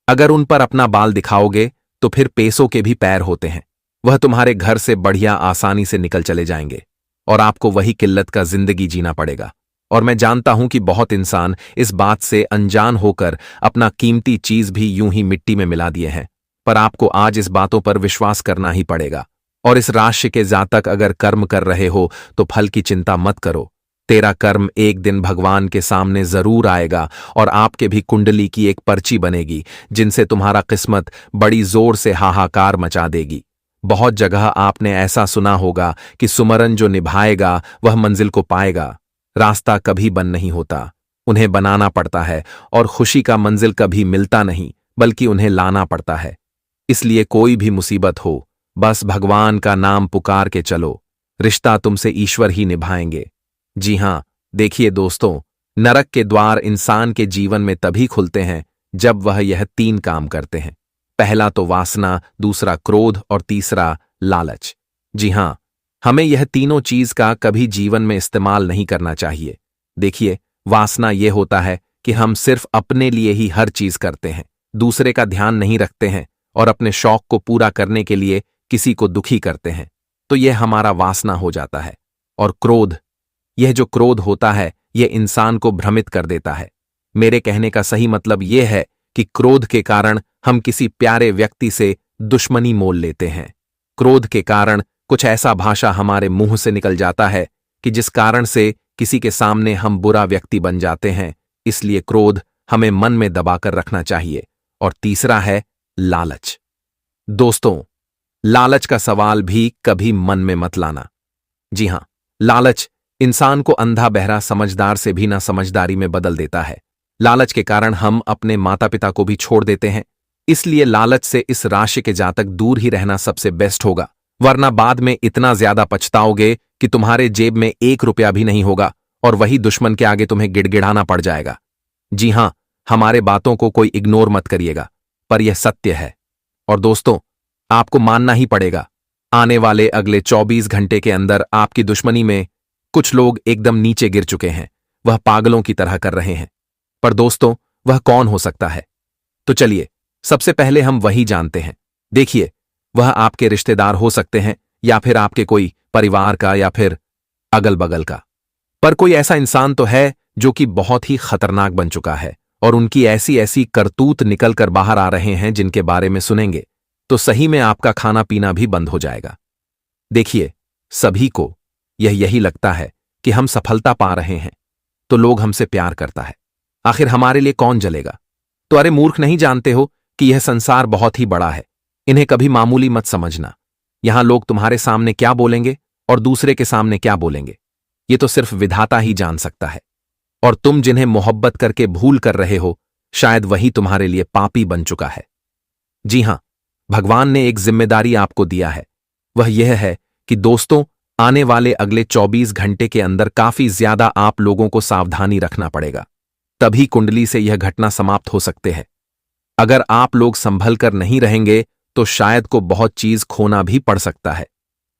अगर उन पर अपना बाल दिखाओगे तो फिर पैसों के भी पैर होते हैं, वह तुम्हारे घर से बढ़िया आसानी से निकल चले जाएंगे और आपको वही किल्लत का जिंदगी जीना पड़ेगा। और मैं जानता हूं कि बहुत इंसान इस बात से अनजान होकर अपना कीमती चीज भी यूं ही मिट्टी में मिला दिए हैं, पर आपको आज इस बातों पर विश्वास करना ही पड़ेगा। और इस राशि के जातक अगर कर्म कर रहे हो तो फल की चिंता मत करो। तेरा कर्म एक दिन भगवान के सामने जरूर आएगा और आपके भी कुंडली की एक पर्ची बनेगी जिनसे तुम्हारा किस्मत बड़ी जोर से हाहाकार मचा देगी। बहुत जगह आपने ऐसा सुना होगा कि सुमरन जो निभाएगा वह मंजिल को पाएगा। रास्ता कभी बंद नहीं होता, उन्हें बनाना पड़ता है। और खुशी का मंजिल कभी मिलता नहीं, बल्कि उन्हें लाना पड़ता है। इसलिए कोई भी मुसीबत हो, बस भगवान का नाम पुकार के चलो, रिश्ता तुमसे ईश्वर ही निभाएंगे। जी हां, देखिए दोस्तों, नरक के द्वार इंसान के जीवन में तभी खुलते हैं जब वह यह 3 काम करते हैं। पहला तो वासना, दूसरा क्रोध और तीसरा लालच। जी हां, हमें यह तीनों चीज का कभी जीवन में इस्तेमाल नहीं करना चाहिए। देखिए, वासना यह होता है कि हम सिर्फ अपने लिए ही हर चीज करते हैं, दूसरे का ध्यान नहीं रखते हैं और अपने शौक को पूरा करने के लिए किसी को दुखी करते हैं, तो यह हमारा वासना हो जाता है। और क्रोध, यह जो क्रोध होता है यह इंसान को भ्रमित कर देता है। मेरे कहने का सही मतलब यह है कि क्रोध के कारण हम किसी प्यारे व्यक्ति से दुश्मनी मोल लेते हैं। क्रोध के कारण कुछ ऐसा भाषा हमारे मुंह से निकल जाता है कि जिस कारण से किसी के सामने हम बुरा व्यक्ति बन जाते हैं। इसलिए क्रोध हमें मन में दबाकर रखना चाहिए। और तीसरा है लालच। दोस्तों, लालच का सवाल भी कभी मन में मत लाना। जी हां, लालच इंसान को अंधा बहरा समझदार से भी ना समझदारी में बदल देता है। लालच के कारण हम अपने माता पिता को भी छोड़ देते हैं। इसलिए लालच से इस राशि के जातक दूर ही रहना सबसे बेस्ट होगा, वरना बाद में इतना ज्यादा पछताओगे कि तुम्हारे जेब में 1 रुपया भी नहीं होगा और वही दुश्मन के आगे तुम्हें गिड़गिड़ाना पड़ जाएगा। जी हां, हमारे बातों को कोई इग्नोर मत करिएगा, पर यह सत्य है। और दोस्तों, आपको मानना ही पड़ेगा, आने वाले अगले 24 घंटे के अंदर आपकी दुश्मनी में कुछ लोग एकदम नीचे गिर चुके हैं। वह पागलों की तरह कर रहे हैं। पर दोस्तों, वह कौन हो सकता है? तो चलिए सबसे पहले हम वही जानते हैं। देखिए, वह आपके रिश्तेदार हो सकते हैं या फिर आपके कोई परिवार का या फिर अगल बगल का, पर कोई ऐसा इंसान तो है जो कि बहुत ही खतरनाक बन चुका है और उनकी ऐसी ऐसी करतूत निकल कर बाहर आ रहे हैं जिनके बारे में सुनेंगे तो सही में आपका खाना पीना भी बंद हो जाएगा। देखिए, सभी को यही लगता है कि हम सफलता पा रहे हैं तो लोग हमसे प्यार करता है, आखिर हमारे लिए कौन जलेगा। तो अरे मूर्ख, नहीं जानते हो कि यह संसार बहुत ही बड़ा है, इन्हें कभी मामूली मत समझना। यहां लोग तुम्हारे सामने क्या बोलेंगे और दूसरे के सामने क्या बोलेंगे, ये तो सिर्फ विधाता ही जान सकता है। और तुम जिन्हें मोहब्बत करके भूल कर रहे हो, शायद वही तुम्हारे लिए पापी बन चुका है। जी हां, भगवान ने एक जिम्मेदारी आपको दिया है। वह यह है कि दोस्तों, आने वाले अगले 24 घंटे के अंदर काफी ज्यादा आप लोगों को सावधानी रखना पड़ेगा। तभी कुंडली से यह घटना समाप्त हो सकते हैं। अगर आप लोग संभल कर नहीं रहेंगे तो शायद को बहुत चीज खोना भी पड़ सकता है।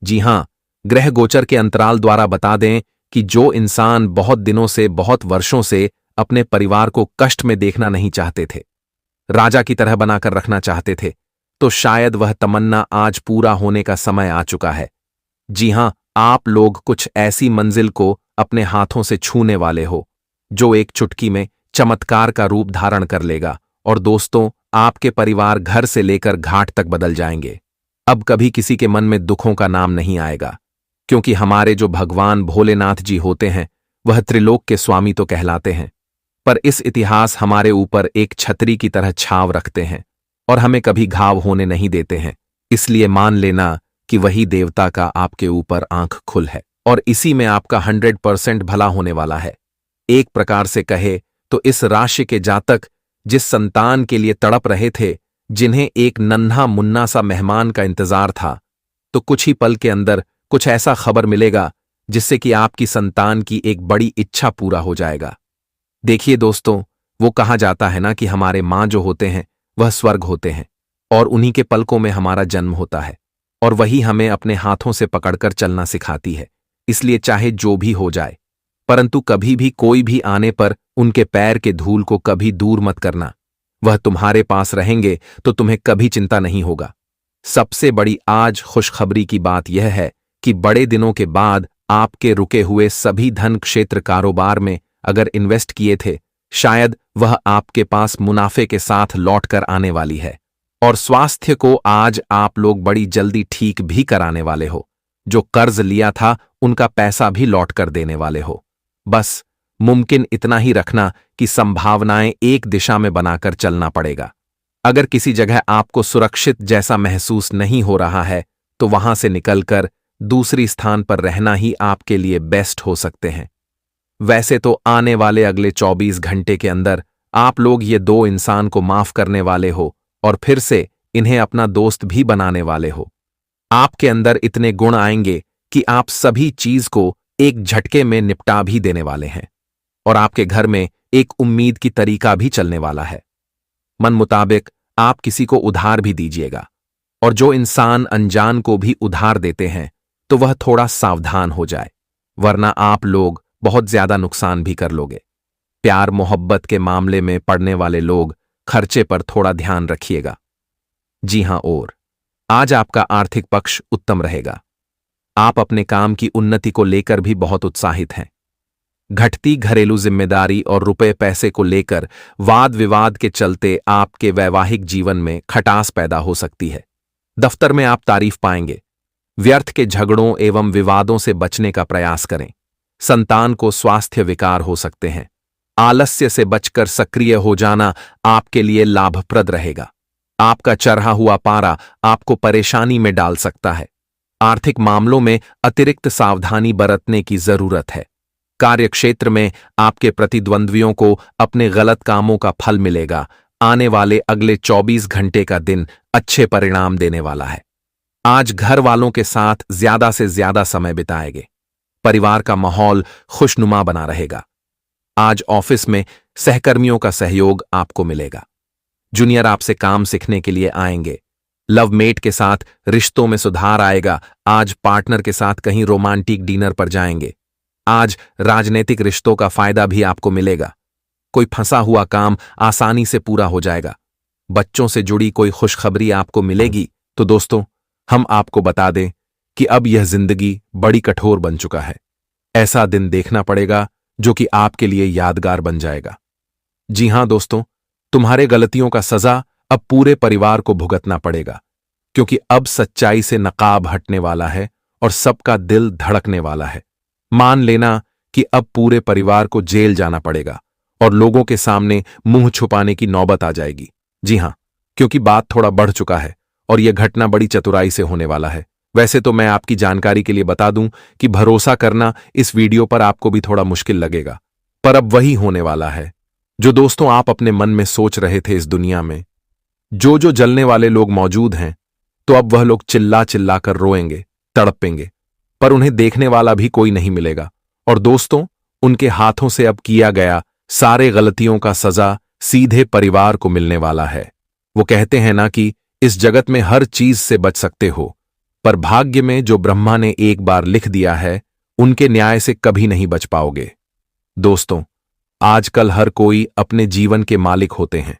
जी हां, ग्रह गोचर के अंतराल द्वारा बता दें कि जो इंसान बहुत दिनों से, बहुत वर्षों से अपने परिवार को कष्ट में देखना नहीं चाहते थे, राजा की तरह बनाकर रखना चाहते थे, तो शायद वह तमन्ना आज पूरा होने का समय आ चुका है। जी हां, आप लोग कुछ ऐसी मंजिल को अपने हाथों से छूने वाले हो जो एक चुटकी में चमत्कार का रूप धारण कर लेगा। और दोस्तों, आपके परिवार घर से लेकर घाट तक बदल जाएंगे। अब कभी किसी के मन में दुखों का नाम नहीं आएगा, क्योंकि हमारे जो भगवान भोलेनाथ जी होते हैं वह त्रिलोक के स्वामी तो कहलाते हैं, पर इस इतिहास हमारे ऊपर एक छतरी की तरह छाव रखते हैं और हमें कभी घाव होने नहीं देते हैं। इसलिए मान लेना कि वही देवता का आपके ऊपर आंख खुल है और इसी में आपका 100% भला होने वाला है। एक प्रकार से कहे तो इस राशि के जातक जिस संतान के लिए तड़प रहे थे, जिन्हें एक नन्हा मुन्ना सा मेहमान का इंतजार था, तो कुछ ही पल के अंदर कुछ ऐसा खबर मिलेगा जिससे कि आपकी संतान की एक बड़ी इच्छा पूरा हो जाएगा। देखिए दोस्तों, वो कहा जाता है ना कि हमारे माँ जो होते हैं वह स्वर्ग होते हैं और उन्हीं के पलकों में हमारा जन्म होता है और वही हमें अपने हाथों से पकड़कर चलना सिखाती है। इसलिए चाहे जो भी हो जाए, परंतु कभी भी कोई भी आने पर उनके पैर के धूल को कभी दूर मत करना। वह तुम्हारे पास रहेंगे तो तुम्हें कभी चिंता नहीं होगा। सबसे बड़ी आज खुशखबरी की बात यह है कि बड़े दिनों के बाद आपके रुके हुए सभी धन क्षेत्र कारोबार में अगर इन्वेस्ट किए थे, शायद वह आपके पास मुनाफे के साथ लौटकर आने वाली है। और स्वास्थ्य को आज आप लोग बड़ी जल्दी ठीक भी कराने वाले हो। जो कर्ज लिया था उनका पैसा भी लौट कर देने वाले हो। बस मुमकिन इतना ही रखना कि संभावनाएं एक दिशा में बनाकर चलना पड़ेगा। अगर किसी जगह आपको सुरक्षित जैसा महसूस नहीं हो रहा है तो वहां से निकलकर दूसरी स्थान पर रहना ही आपके लिए बेस्ट हो सकते हैं। वैसे तो आने वाले अगले 24 घंटे के अंदर आप लोग ये दो इंसान को माफ करने वाले हो और फिर से इन्हें अपना दोस्त भी बनाने वाले हो। आपके अंदर इतने गुण आएंगे कि आप सभी चीज को एक झटके में निपटा भी देने वाले हैं और आपके घर में एक उम्मीद की तरीका भी चलने वाला है। मन मुताबिक आप किसी को उधार भी दीजिएगा और जो इंसान अनजान को भी उधार देते हैं तो वह थोड़ा सावधान हो जाए, वरना आप लोग बहुत ज्यादा नुकसान भी कर लोगे। प्यार मोहब्बत के मामले में पड़ने वाले लोग खर्चे पर थोड़ा ध्यान रखिएगा। जी हां, और आज आपका आर्थिक पक्ष उत्तम रहेगा। आप अपने काम की उन्नति को लेकर भी बहुत उत्साहित हैं। घटती घरेलू जिम्मेदारी और रुपए पैसे को लेकर वाद विवाद के चलते आपके वैवाहिक जीवन में खटास पैदा हो सकती है। दफ्तर में आप तारीफ पाएंगे। व्यर्थ के झगड़ों एवं विवादों से बचने का प्रयास करें। संतान को स्वास्थ्य विकार हो सकते हैं। आलस्य से बचकर सक्रिय हो जाना आपके लिए लाभप्रद रहेगा। आपका चढ़ा हुआ पारा आपको परेशानी में डाल सकता है। आर्थिक मामलों में अतिरिक्त सावधानी बरतने की जरूरत है। कार्यक्षेत्र में आपके प्रतिद्वंद्वियों को अपने गलत कामों का फल मिलेगा। आने वाले अगले 24 घंटे का दिन अच्छे परिणाम देने वाला है। आज घर वालों के साथ ज्यादा से ज्यादा समय बिताएंगे। परिवार का माहौल खुशनुमा बना रहेगा। आज ऑफिस में सहकर्मियों का सहयोग आपको मिलेगा। जूनियर आपसे काम सीखने के लिए आएंगे। लवमेट के साथ रिश्तों में सुधार आएगा। आज पार्टनर के साथ कहीं रोमांटिक डिनर पर जाएंगे। आज राजनीतिक रिश्तों का फायदा भी आपको मिलेगा। कोई फंसा हुआ काम आसानी से पूरा हो जाएगा। बच्चों से जुड़ी कोई खुशखबरी आपको मिलेगी। तो दोस्तों, हम आपको बता दें कि अब यह जिंदगी बड़ी कठोर बन चुका है। ऐसा दिन देखना पड़ेगा जो कि आपके लिए यादगार बन जाएगा। जी हां दोस्तों, तुम्हारे गलतियों का सजा अब पूरे परिवार को भुगतना पड़ेगा, क्योंकि अब सच्चाई से नकाब हटने वाला है और सबका दिल धड़कने वाला है। मान लेना कि अब पूरे परिवार को जेल जाना पड़ेगा और लोगों के सामने मुंह छुपाने की नौबत आ जाएगी। जी हां, क्योंकि बात थोड़ा बढ़ चुका है और यह घटना बड़ी चतुराई से होने वाला है। वैसे तो मैं आपकी जानकारी के लिए बता दूं कि भरोसा करना इस वीडियो पर आपको भी थोड़ा मुश्किल लगेगा, पर अब वही होने वाला है जो दोस्तों आप अपने मन में सोच रहे थे। इस दुनिया में जो जो जलने वाले लोग मौजूद हैं, तो अब वह लोग चिल्ला चिल्ला कर रोएंगे, तड़पेंगे, पर उन्हें देखने वाला भी कोई नहीं मिलेगा। और दोस्तों, उनके हाथों से अब किया गया सारे गलतियों का सजा सीधे परिवार को मिलने वाला है। वो कहते हैं ना कि इस जगत में हर चीज से बच सकते हो, पर भाग्य में जो ब्रह्मा ने एक बार लिख दिया है, उनके न्याय से कभी नहीं बच पाओगे। दोस्तों, आजकल हर कोई अपने जीवन के मालिक होते हैं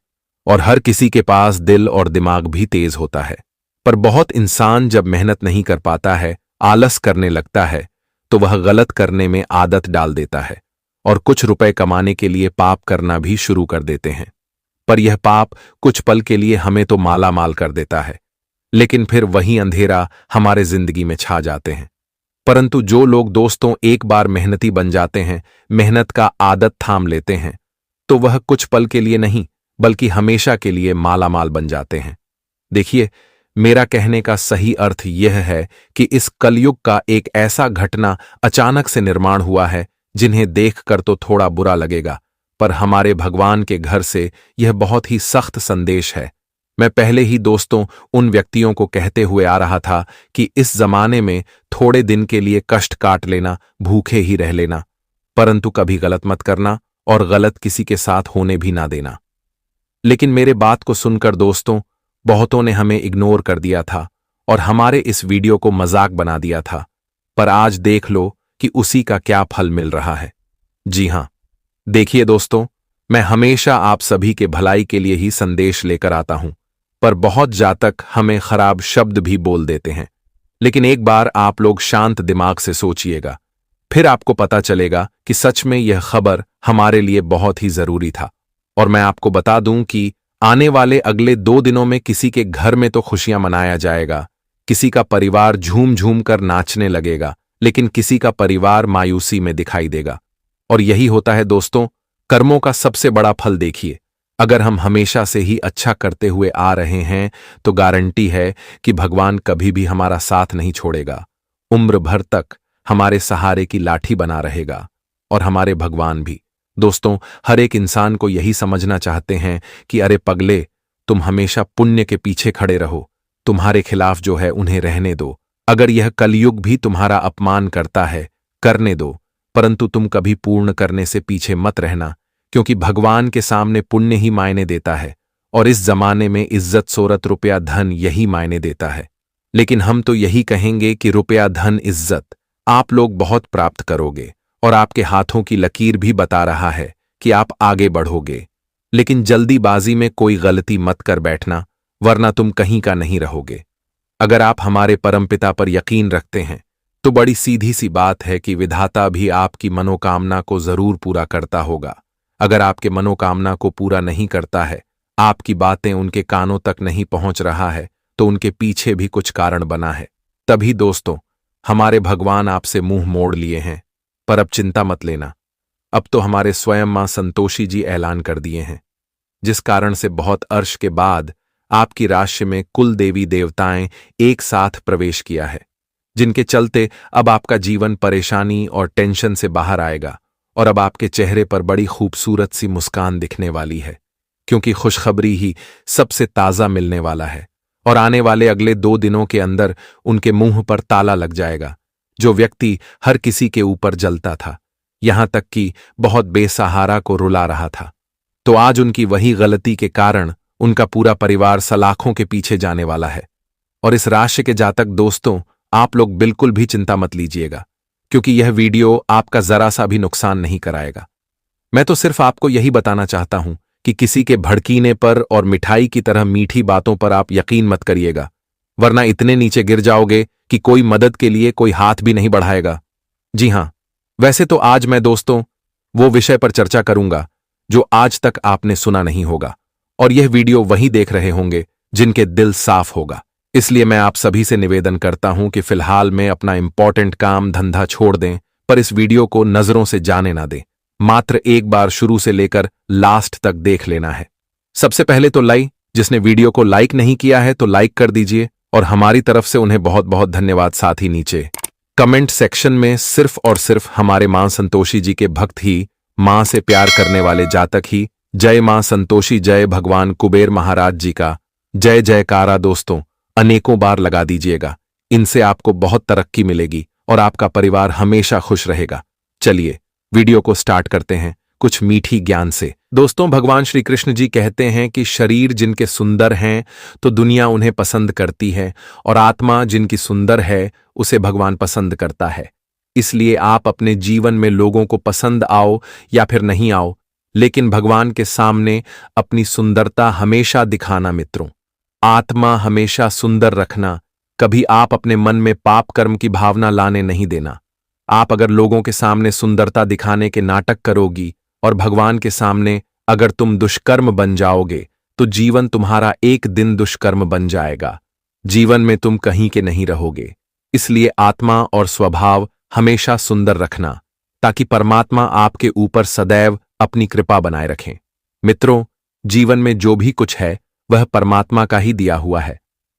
और हर किसी के पास दिल और दिमाग भी तेज होता है, पर बहुत इंसान जब मेहनत नहीं कर पाता है, आलस करने लगता है, तो वह गलत करने में आदत डाल देता है और कुछ रुपए कमाने के लिए पाप करना भी शुरू कर देते हैं। पर यह पाप कुछ पल के लिए हमें तो माला माल कर देता है, लेकिन फिर वही अंधेरा हमारे जिंदगी में छा जाते हैं। परंतु जो लोग दोस्तों एक बार मेहनती बन जाते हैं, मेहनत का आदत थाम लेते हैं, तो वह कुछ पल के लिए नहीं बल्कि हमेशा के लिए माला माल बन जाते हैं। देखिए, मेरा कहने का सही अर्थ यह है कि इस कलयुग का एक ऐसा घटना अचानक से निर्माण हुआ है जिन्हें देखकर तो थोड़ा बुरा लगेगा, पर हमारे भगवान के घर से यह बहुत ही सख्त संदेश है। मैं पहले ही दोस्तों उन व्यक्तियों को कहते हुए आ रहा था कि इस जमाने में थोड़े दिन के लिए कष्ट काट लेना, भूखे ही रह लेना, परंतु कभी गलत मत करना और गलत किसी के साथ होने भी ना देना। लेकिन मेरे बात को सुनकर दोस्तों बहुतों ने हमें इग्नोर कर दिया था और हमारे इस वीडियो को मजाक बना दिया था, पर आज देख लो कि उसी का क्या फल मिल रहा है। जी हां, देखिए दोस्तों, मैं हमेशा आप सभी के भलाई के लिए ही संदेश लेकर आता हूं, पर बहुत जातक हमें खराब शब्द भी बोल देते हैं। लेकिन एक बार आप लोग शांत दिमाग से सोचिएगा, फिर आपको पता चलेगा कि सच में यह खबर हमारे लिए बहुत ही जरूरी था। और मैं आपको बता दूं कि आने वाले अगले 2 दिनों में किसी के घर में तो खुशियां मनाया जाएगा, किसी का परिवार झूम झूम कर नाचने लगेगा, लेकिन किसी का परिवार मायूसी में दिखाई देगा। और यही होता है दोस्तों कर्मों का सबसे बड़ा फल। देखिए, अगर हम हमेशा से ही अच्छा करते हुए आ रहे हैं तो गारंटी है कि भगवान कभी भी हमारा साथ नहीं छोड़ेगा, उम्र भर तक हमारे सहारे की लाठी बना रहेगा। और हमारे भगवान भी दोस्तों हर एक इंसान को यही समझना चाहते हैं कि अरे पगले, तुम हमेशा पुण्य के पीछे खड़े रहो, तुम्हारे खिलाफ जो है उन्हें रहने दो। अगर यह कलयुग भी तुम्हारा अपमान करता है, करने दो, परंतु तुम कभी पूर्ण करने से पीछे मत रहना, क्योंकि भगवान के सामने पुण्य ही मायने देता है और इस जमाने में इज्जत, शोहरत, रुपया, धन यही मायने देता है। लेकिन हम तो यही कहेंगे कि रुपया, धन, इज्जत आप लोग बहुत प्राप्त करोगे और आपके हाथों की लकीर भी बता रहा है कि आप आगे बढ़ोगे। लेकिन जल्दीबाजी में कोई गलती मत कर बैठना, वरना तुम कहीं का नहीं रहोगे। अगर आप हमारे परमपिता पर यकीन रखते हैं तो बड़ी सीधी सी बात है कि विधाता भी आपकी मनोकामना को जरूर पूरा करता होगा। अगर आपके मनोकामना को पूरा नहीं करता है, आपकी बातें उनके कानों तक नहीं पहुंच रहा है, तो उनके पीछे भी कुछ कारण बना है। तभी दोस्तों हमारे भगवान आपसे मुंह मोड़ लिए हैं। पर अब चिंता मत लेना, अब तो हमारे स्वयं मां संतोषी जी ऐलान कर दिए हैं, जिस कारण से बहुत अर्श के बाद आपकी राशि में कुल देवी देवताएं एक साथ प्रवेश किया है, जिनके चलते अब आपका जीवन परेशानी और टेंशन से बाहर आएगा और अब आपके चेहरे पर बड़ी खूबसूरत सी मुस्कान दिखने वाली है, क्योंकि खुशखबरी ही सबसे ताजा मिलने वाला है। और आने वाले अगले 2 दिनों के अंदर उनके मुंह पर ताला लग जाएगा। जो व्यक्ति हर किसी के ऊपर जलता था, यहां तक कि बहुत बेसहारा को रुला रहा था, तो आज उनकी वही गलती के कारण उनका पूरा परिवार सलाखों के पीछे जाने वाला है। और इस राशि के जातक दोस्तों, आप लोग बिल्कुल भी चिंता मत लीजिएगा, क्योंकि यह वीडियो आपका जरा सा भी नुकसान नहीं कराएगा। मैं तो सिर्फ आपको यही बताना चाहता हूं कि किसी के भड़कीने पर और मिठाई की तरह मीठी बातों पर आप यकीन मत करिएगा, वरना इतने नीचे गिर जाओगे कि कोई मदद के लिए कोई हाथ भी नहीं बढ़ाएगा। जी हां, वैसे तो आज मैं दोस्तों वो विषय पर चर्चा करूंगा जो आज तक आपने सुना नहीं होगा, और यह वीडियो वही देख रहे होंगे जिनके दिल साफ होगा। इसलिए मैं आप सभी से निवेदन करता हूं कि फिलहाल में अपना इंपॉर्टेंट काम धंधा छोड़ दें, पर इस वीडियो को नजरों से जाने ना दें। मात्र एक बार शुरू से लेकर लास्ट तक देख लेना है। सबसे पहले तो जिसने वीडियो को लाइक नहीं किया है तो लाइक कर दीजिए, और हमारी तरफ से उन्हें बहुत बहुत धन्यवाद। साथ ही नीचे कमेंट सेक्शन में सिर्फ और सिर्फ हमारे मां संतोषी जी के भक्त ही मां से प्यार करने वाले जातक ही जय मां संतोषी, जय भगवान कुबेर महाराज जी का जय जयकारा। दोस्तों, अनेकों बार लगा दीजिएगा, इनसे आपको बहुत तरक्की मिलेगी और आपका परिवार हमेशा खुश रहेगा। चलिए वीडियो को स्टार्ट करते हैं कुछ मीठी ज्ञान से। दोस्तों, भगवान श्री कृष्ण जी कहते हैं कि शरीर जिनके सुंदर हैं तो दुनिया उन्हें पसंद करती है, और आत्मा जिनकी सुंदर है उसे भगवान पसंद करता है। इसलिए आप अपने जीवन में लोगों को पसंद आओ या फिर नहीं आओ, लेकिन भगवान के सामने अपनी सुंदरता हमेशा दिखाना। मित्रों, आत्मा हमेशा सुंदर रखना। कभी आप अपने मन में पाप कर्म की भावना लाने नहीं देना। आप अगर लोगों के सामने सुंदरता दिखाने के नाटक करोगी और भगवान के सामने अगर तुम दुष्कर्म बन जाओगे तो जीवन तुम्हारा एक दिन दुष्कर्म बन जाएगा। जीवन में तुम कहीं के नहीं रहोगे। इसलिए आत्मा और स्वभाव हमेशा सुंदर रखना, ताकि परमात्मा आपके ऊपर सदैव अपनी कृपा बनाए रखें। मित्रों, जीवन में जो भी कुछ है वह परमात्मा का ही दिया हुआ है।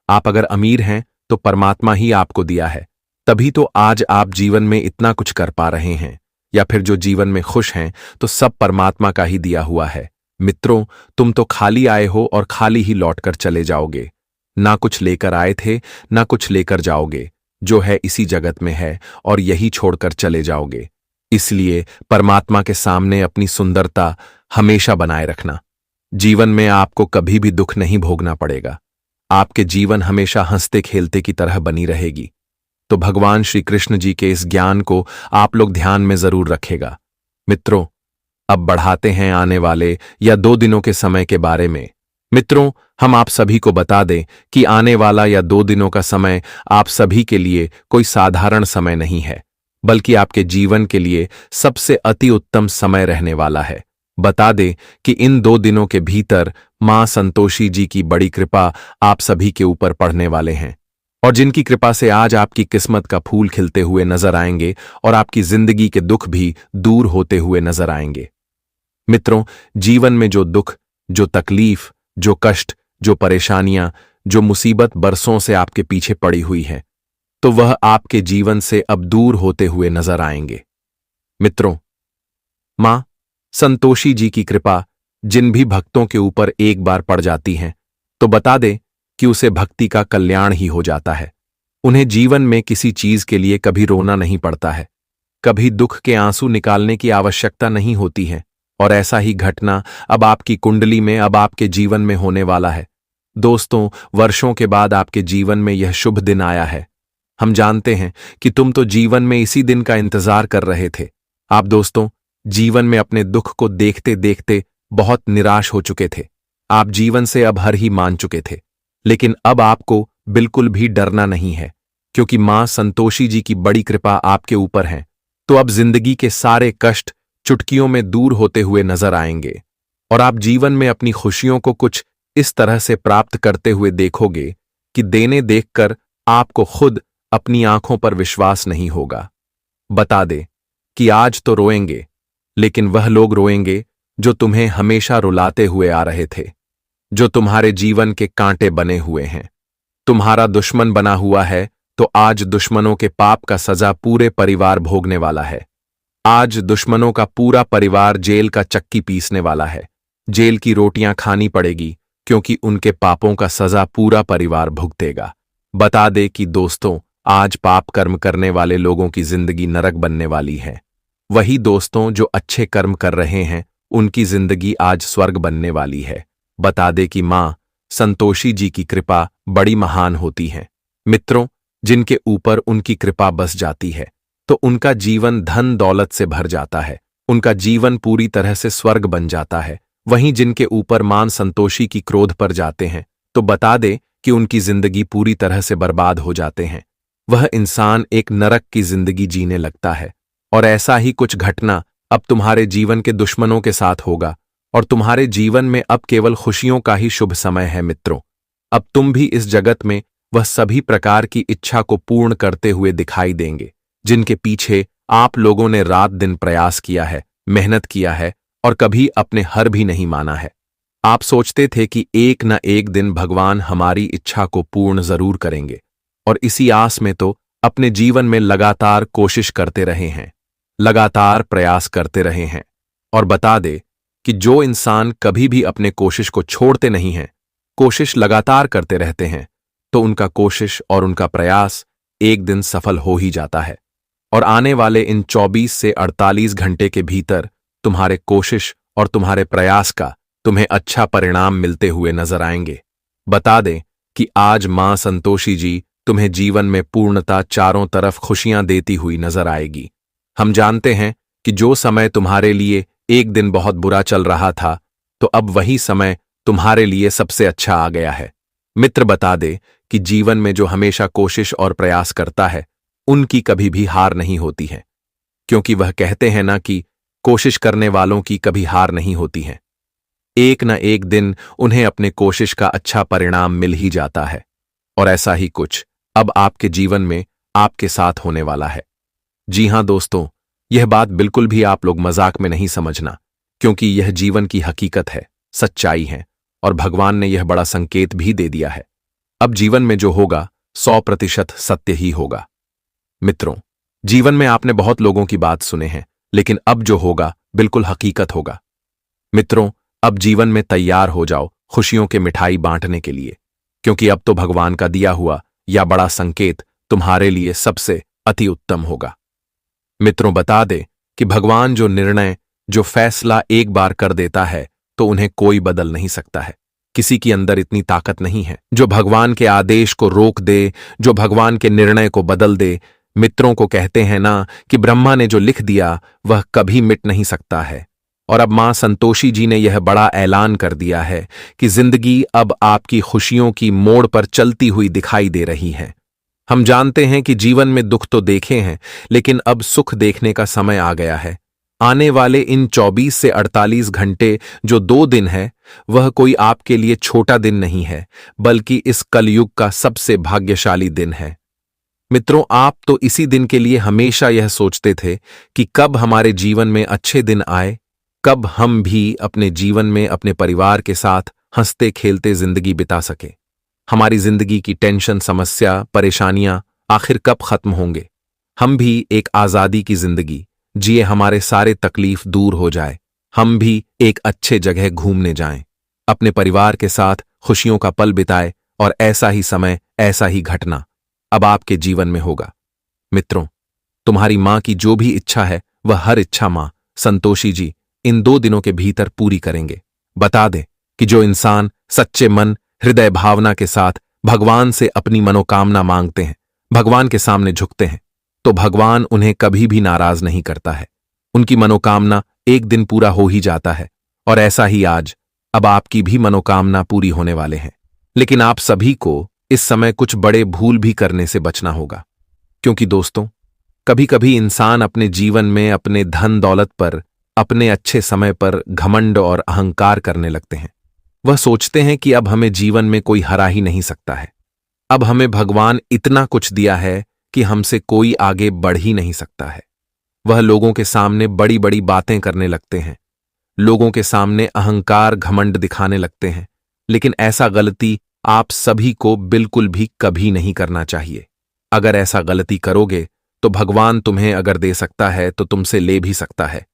आप अगर अमीर हैं तो परमात्मा ही आपको दिया है, तभी तो आज आप जीवन में इतना कुछ कर पा रहे हैं। या फिर जो जीवन में खुश हैं तो सब परमात्मा का ही दिया हुआ है। मित्रों, तुम तो खाली आए हो और खाली ही लौटकर चले जाओगे। ना कुछ लेकर आए थे, ना कुछ लेकर जाओगे। जो है इसी जगत में है और यही छोड़कर चले जाओगे। इसलिए परमात्मा के सामने अपनी सुंदरता हमेशा बनाए रखना। जीवन में आपको कभी भी दुख नहीं भोगना पड़ेगा। आपके जीवन हमेशा हंसते खेलते की तरह बनी रहेगी। तो भगवान श्री कृष्ण जी के इस ज्ञान को आप लोग ध्यान में जरूर रखेगा। मित्रों, अब बढ़ाते हैं आने वाले या 2 दिनों के समय के बारे में। मित्रों, हम आप सभी को बता दें कि आने वाला या 2 दिनों का समय आप सभी के लिए कोई साधारण समय नहीं है, बल्कि आपके जीवन के लिए सबसे अति उत्तम समय रहने वाला है। बता दें कि इन 2 दिनों के भीतर मां संतोषी जी की बड़ी कृपा आप सभी के ऊपर पड़ने वाले हैं, और जिनकी कृपा से आज आपकी किस्मत का फूल खिलते हुए नजर आएंगे और आपकी जिंदगी के दुख भी दूर होते हुए नजर आएंगे। मित्रों, जीवन में जो दुख, जो तकलीफ, जो कष्ट, जो परेशानियां, जो मुसीबत बरसों से आपके पीछे पड़ी हुई है, तो वह आपके जीवन से अब दूर होते हुए नजर आएंगे। मित्रों, मां संतोषी जी की कृपा जिन भी भक्तों के ऊपर एक बार पड़ जाती है तो बता दे कि उसे भक्ति का कल्याण ही हो जाता है। उन्हें जीवन में किसी चीज के लिए कभी रोना नहीं पड़ता है, कभी दुख के आंसू निकालने की आवश्यकता नहीं होती है। और ऐसा ही घटना अब आपकी कुंडली में, अब आपके जीवन में होने वाला है। दोस्तों, वर्षों के बाद आपके जीवन में यह शुभ दिन आया है। हम जानते हैं कि तुम तो जीवन में इसी दिन का इंतजार कर रहे थे। आप दोस्तों, जीवन में अपने दुख को देखते देखते बहुत निराश हो चुके थे। आप जीवन से अब हार ही मान चुके थे। लेकिन अब आपको बिल्कुल भी डरना नहीं है, क्योंकि मां संतोषी जी की बड़ी कृपा आपके ऊपर है। तो अब जिंदगी के सारे कष्ट चुटकियों में दूर होते हुए नजर आएंगे, और आप जीवन में अपनी खुशियों को कुछ इस तरह से प्राप्त करते हुए देखोगे कि देने देखकर आपको खुद अपनी आंखों पर विश्वास नहीं होगा। बता दे कि आज तो रोएंगे, लेकिन वह लोग रोएंगे जो तुम्हें हमेशा रुलाते हुए आ रहे थे, जो तुम्हारे जीवन के कांटे बने हुए हैं। तुम्हारा दुश्मन बना हुआ है, तो आज दुश्मनों के पाप का सजा पूरे परिवार भोगने वाला है। आज दुश्मनों का पूरा परिवार जेल का चक्की पीसने वाला है। जेल की रोटियां खानी पड़ेगी, क्योंकि उनके पापों का सजा पूरा परिवार भुगतेगा। बता दे कि दोस्तों, आज पाप कर्म करने वाले लोगों की जिंदगी नरक बनने वाली है। वही दोस्तों जो अच्छे कर्म कर रहे हैं, उनकी जिंदगी आज स्वर्ग बनने वाली है। बता दे कि मां संतोषी जी की कृपा बड़ी महान होती है। मित्रों, जिनके ऊपर उनकी कृपा बस जाती है तो उनका जीवन धन दौलत से भर जाता है। उनका जीवन पूरी तरह से स्वर्ग बन जाता है। वहीं जिनके ऊपर मां संतोषी की क्रोध पर जाते हैं तो बता दे कि उनकी जिंदगी पूरी तरह से बर्बाद हो जाते हैं। वह इंसान एक नरक की जिंदगी जीने लगता है। और ऐसा ही कुछ घटना अब तुम्हारे जीवन के दुश्मनों के साथ होगा, और तुम्हारे जीवन में अब केवल खुशियों का ही शुभ समय है। मित्रों, अब तुम भी इस जगत में वह सभी प्रकार की इच्छा को पूर्ण करते हुए दिखाई देंगे, जिनके पीछे आप लोगों ने रात दिन प्रयास किया है, मेहनत किया है, और कभी अपने हर भी नहीं माना है। आप सोचते थे कि एक न एक दिन भगवान हमारी इच्छा को पूर्ण जरूर करेंगे, और इसी आस में तो अपने जीवन में लगातार कोशिश करते रहे हैं, लगातार प्रयास करते रहे हैं, और बता दे कि जो इंसान कभी भी अपने कोशिश को छोड़ते नहीं हैं, कोशिश लगातार करते रहते हैं, तो उनका कोशिश और उनका प्रयास एक दिन सफल हो ही जाता है। और आने वाले इन 24 से 48 घंटे के भीतर तुम्हारे कोशिश और तुम्हारे प्रयास का तुम्हें अच्छा परिणाम मिलते हुए नजर आएंगे। बता दें कि आज मां संतोषी जी तुम्हें जीवन में पूर्णता चारों तरफ खुशियां देती हुई नजर आएगी। हम जानते हैं कि जो समय तुम्हारे लिए एक दिन बहुत बुरा चल रहा था, तो अब वही समय तुम्हारे लिए सबसे अच्छा आ गया है। मित्र, बता दे कि जीवन में जो हमेशा कोशिश और प्रयास करता है, उनकी कभी भी हार नहीं होती है, क्योंकि वह कहते हैं ना कि कोशिश करने वालों की कभी हार नहीं होती है। एक न एक दिन उन्हें अपने कोशिश का अच्छा परिणाम मिल ही जाता है। और ऐसा ही कुछ अब आपके जीवन में आपके साथ होने वाला है। जी हां दोस्तों, यह बात बिल्कुल भी आप लोग मजाक में नहीं समझना, क्योंकि यह जीवन की हकीकत है, सच्चाई है, और भगवान ने यह बड़ा संकेत भी दे दिया है। अब जीवन में जो होगा 100% सत्य ही होगा। मित्रों, जीवन में आपने बहुत लोगों की बात सुने हैं, लेकिन अब जो होगा बिल्कुल हकीकत होगा। मित्रों, अब जीवन में तैयार हो जाओ खुशियों के मिठाई बांटने के लिए, क्योंकि अब तो भगवान का दिया हुआ या बड़ा संकेत तुम्हारे लिए सबसे अति उत्तम होगा। मित्रों, बता दे कि भगवान जो निर्णय, जो फैसला एक बार कर देता है, तो उन्हें कोई बदल नहीं सकता है। किसी के अंदर इतनी ताकत नहीं है जो भगवान के आदेश को रोक दे, जो भगवान के निर्णय को बदल दे। मित्रों को कहते हैं ना कि ब्रह्मा ने जो लिख दिया वह कभी मिट नहीं सकता है। और अब मां संतोषी जी ने यह बड़ा ऐलान कर दिया है कि जिंदगी अब आपकी खुशियों की मोड़ पर चलती हुई दिखाई दे रही है। हम जानते हैं कि जीवन में दुख तो देखे हैं, लेकिन अब सुख देखने का समय आ गया है। आने वाले इन 24 से 48 घंटे जो 2 दिन है, वह कोई आपके लिए छोटा दिन नहीं है, बल्कि इस कलयुग का सबसे भाग्यशाली दिन है। मित्रों, आप तो इसी दिन के लिए हमेशा यह सोचते थे कि कब हमारे जीवन में अच्छे दिन आए, कब हम भी अपने जीवन में अपने परिवार के साथ हंसते खेलते जिंदगी बिता सके। हमारी जिंदगी की टेंशन, समस्या, परेशानियां आखिर कब खत्म होंगे। हम भी एक आजादी की जिंदगी जिए, हमारे सारे तकलीफ दूर हो जाए, हम भी एक अच्छे जगह घूमने जाएं, अपने परिवार के साथ खुशियों का पल बिताए। और ऐसा ही समय, ऐसा ही घटना अब आपके जीवन में होगा। मित्रों, तुम्हारी मां की जो भी इच्छा है, वह हर इच्छा मां संतोषी जी इन 2 दिनों के भीतर पूरी करेंगे। बता दे कि जो इंसान सच्चे मन, हृदय भावना के साथ भगवान से अपनी मनोकामना मांगते हैं, भगवान के सामने झुकते हैं, तो भगवान उन्हें कभी भी नाराज नहीं करता है। उनकी मनोकामना एक दिन पूरा हो ही जाता है। और ऐसा ही आज अब आपकी भी मनोकामना पूरी होने वाले हैं। लेकिन आप सभी को इस समय कुछ बड़े भूल भी करने से बचना होगा, क्योंकि दोस्तों, कभी कभी इंसान अपने जीवन में अपने धन दौलत पर, अपने अच्छे समय पर घमंड और अहंकार करने लगते हैं। वह सोचते हैं कि अब हमें जीवन में कोई हरा ही नहीं सकता है, अब हमें भगवान इतना कुछ दिया है कि हमसे कोई आगे बढ़ ही नहीं सकता है। वह लोगों के सामने बड़ी बड़ी बातें करने लगते हैं, लोगों के सामने अहंकार, घमंड दिखाने लगते हैं। लेकिन ऐसा गलती आप सभी को बिल्कुल भी कभी नहीं करना चाहिए। अगर ऐसा गलती करोगे तो भगवान तुम्हें अगर दे सकता है तो तुमसे ले भी सकता है।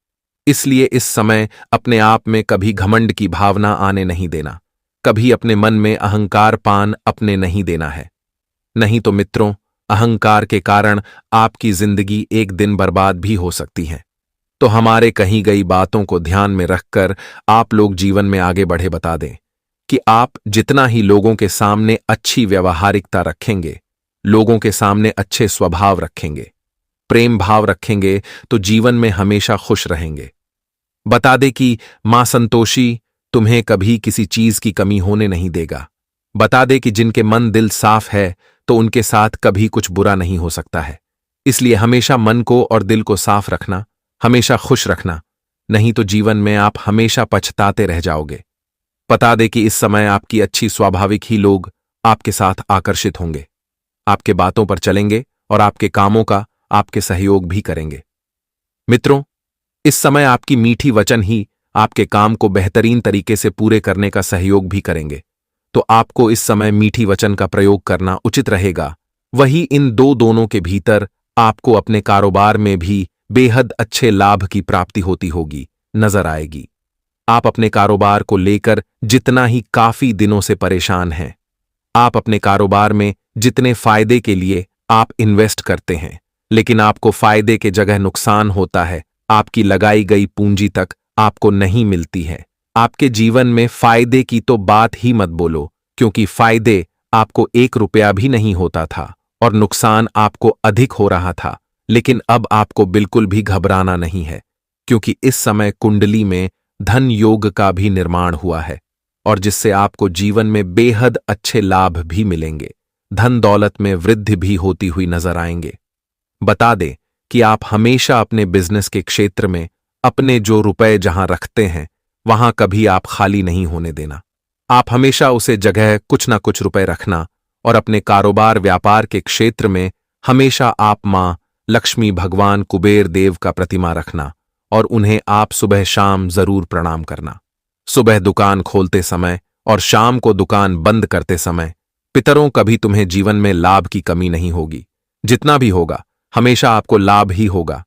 इसलिए इस समय अपने आप में कभी घमंड की भावना आने नहीं देना, कभी अपने मन में अहंकार पान अपने नहीं देना है। नहीं तो मित्रों, अहंकार के कारण आपकी जिंदगी एक दिन बर्बाद भी हो सकती है। तो हमारे कही गई बातों को ध्यान में रखकर आप लोग जीवन में आगे बढ़े। बता दें कि आप जितना ही लोगों के सामने अच्छी व्यवहारिकता रखेंगे, लोगों के सामने अच्छे स्वभाव रखेंगे, प्रेम भाव रखेंगे, तो जीवन में हमेशा खुश रहेंगे। बता दे कि मां संतोषी तुम्हें कभी किसी चीज की कमी होने नहीं देगा। बता दे कि जिनके मन दिल साफ है, तो उनके साथ कभी कुछ बुरा नहीं हो सकता है। इसलिए हमेशा मन को और दिल को साफ रखना, हमेशा खुश रखना, नहीं तो जीवन में आप हमेशा पछताते रह जाओगे। बता दे कि इस समय आपकी अच्छी स्वाभाविक ही लोग आपके साथ आकर्षित होंगे, आपके बातों पर चलेंगे और आपके कामों का आपके सहयोग भी करेंगे। मित्रों, इस समय आपकी मीठी वचन ही आपके काम को बेहतरीन तरीके से पूरे करने का सहयोग भी करेंगे। तो आपको इस समय मीठी वचन का प्रयोग करना उचित रहेगा। वही इन दोनों के भीतर आपको अपने कारोबार में भी बेहद अच्छे लाभ की प्राप्ति होती होगी। नजर आएगी। आप अपने कारोबार को लेकर जितना ही काफी दिनों से परेशान हैं, आप अपने कारोबार में जितने फायदे के लिए आप इन्वेस्ट करते हैं, लेकिन आपको फायदे के जगह नुकसान होता है, आपकी लगाई गई पूंजी तक आपको नहीं मिलती है। आपके जीवन में फायदे की तो बात ही मत बोलो, क्योंकि फायदे आपको 1 रुपया भी नहीं होता था और नुकसान आपको अधिक हो रहा था। लेकिन अब आपको बिल्कुल भी घबराना नहीं है, क्योंकि इस समय कुंडली में धन योग का भी निर्माण हुआ है और जिससे आपको जीवन में बेहद अच्छे लाभ भी मिलेंगे। धन दौलत में वृद्धि भी होती हुई नजर आएंगे। बता दें कि आप हमेशा अपने बिजनेस के क्षेत्र में अपने जो रुपए जहां रखते हैं वहां कभी आप खाली नहीं होने देना। आप हमेशा उसे जगह कुछ ना कुछ रुपए रखना और अपने कारोबार व्यापार के क्षेत्र में हमेशा आप मां लक्ष्मी भगवान कुबेर देव का प्रतिमा रखना और उन्हें आप सुबह शाम जरूर प्रणाम करना। सुबह दुकान खोलते समय और शाम को दुकान बंद करते समय पितरों कभी तुम्हें जीवन में लाभ की कमी नहीं होगी। जितना भी होगा हमेशा आपको लाभ ही होगा।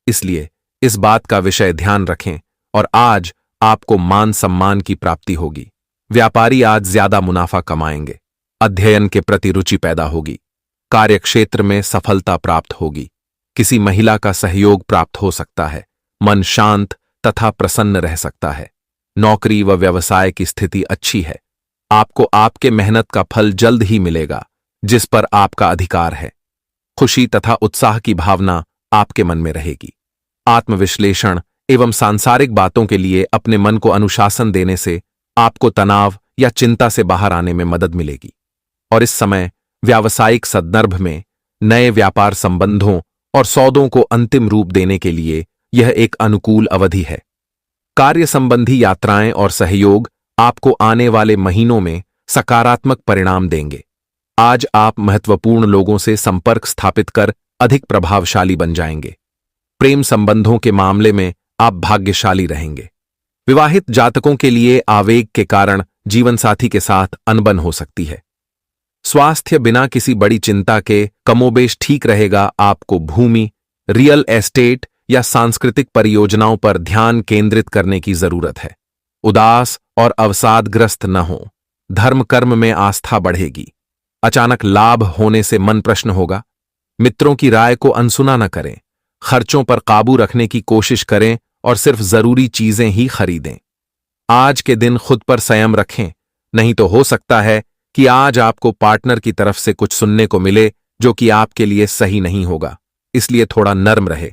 इसलिए इस बात का विषय ध्यान रखें और आज आपको मान सम्मान की प्राप्ति होगी। व्यापारी आज ज्यादा मुनाफा कमाएंगे। अध्ययन के प्रति रुचि पैदा होगी। कार्यक्षेत्र में सफलता प्राप्त होगी। किसी महिला का सहयोग प्राप्त हो सकता है। मन शांत तथा प्रसन्न रह सकता है। नौकरी व व्यवसाय की स्थिति अच्छी है। आपको आपके मेहनत का फल जल्द ही मिलेगा, जिस पर आपका अधिकार है। खुशी तथा उत्साह की भावना आपके मन में रहेगी। आत्मविश्लेषण एवं सांसारिक बातों के लिए अपने मन को अनुशासन देने से आपको तनाव या चिंता से बाहर आने में मदद मिलेगी। और इस समय व्यावसायिक संदर्भ में नए व्यापार संबंधों और सौदों को अंतिम रूप देने के लिए यह एक अनुकूल अवधि है। कार्य संबंधी यात्राएं और सहयोग आपको आने वाले महीनों में सकारात्मक परिणाम देंगे। आज आप महत्वपूर्ण लोगों से संपर्क स्थापित कर अधिक प्रभावशाली बन जाएंगे। प्रेम संबंधों के मामले में आप भाग्यशाली रहेंगे। विवाहित जातकों के लिए आवेग के कारण जीवनसाथी के साथ अनबन हो सकती है। स्वास्थ्य बिना किसी बड़ी चिंता के कमोबेश ठीक रहेगा। आपको भूमि, रियल एस्टेट या सांस्कृतिक परियोजनाओं पर ध्यान केंद्रित करने की जरूरत है। उदास और अवसादग्रस्त न हो। धर्म कर्म में आस्था बढ़ेगी। अचानक लाभ होने से मन प्रश्न होगा। मित्रों की राय को अनसुना न करें। खर्चों पर काबू रखने की कोशिश करें और सिर्फ जरूरी चीजें ही खरीदें। आज के दिन खुद पर संयम रखें, नहीं तो हो सकता है कि आज आपको पार्टनर की तरफ से कुछ सुनने को मिले जो कि आपके लिए सही नहीं होगा। इसलिए थोड़ा नर्म रहे।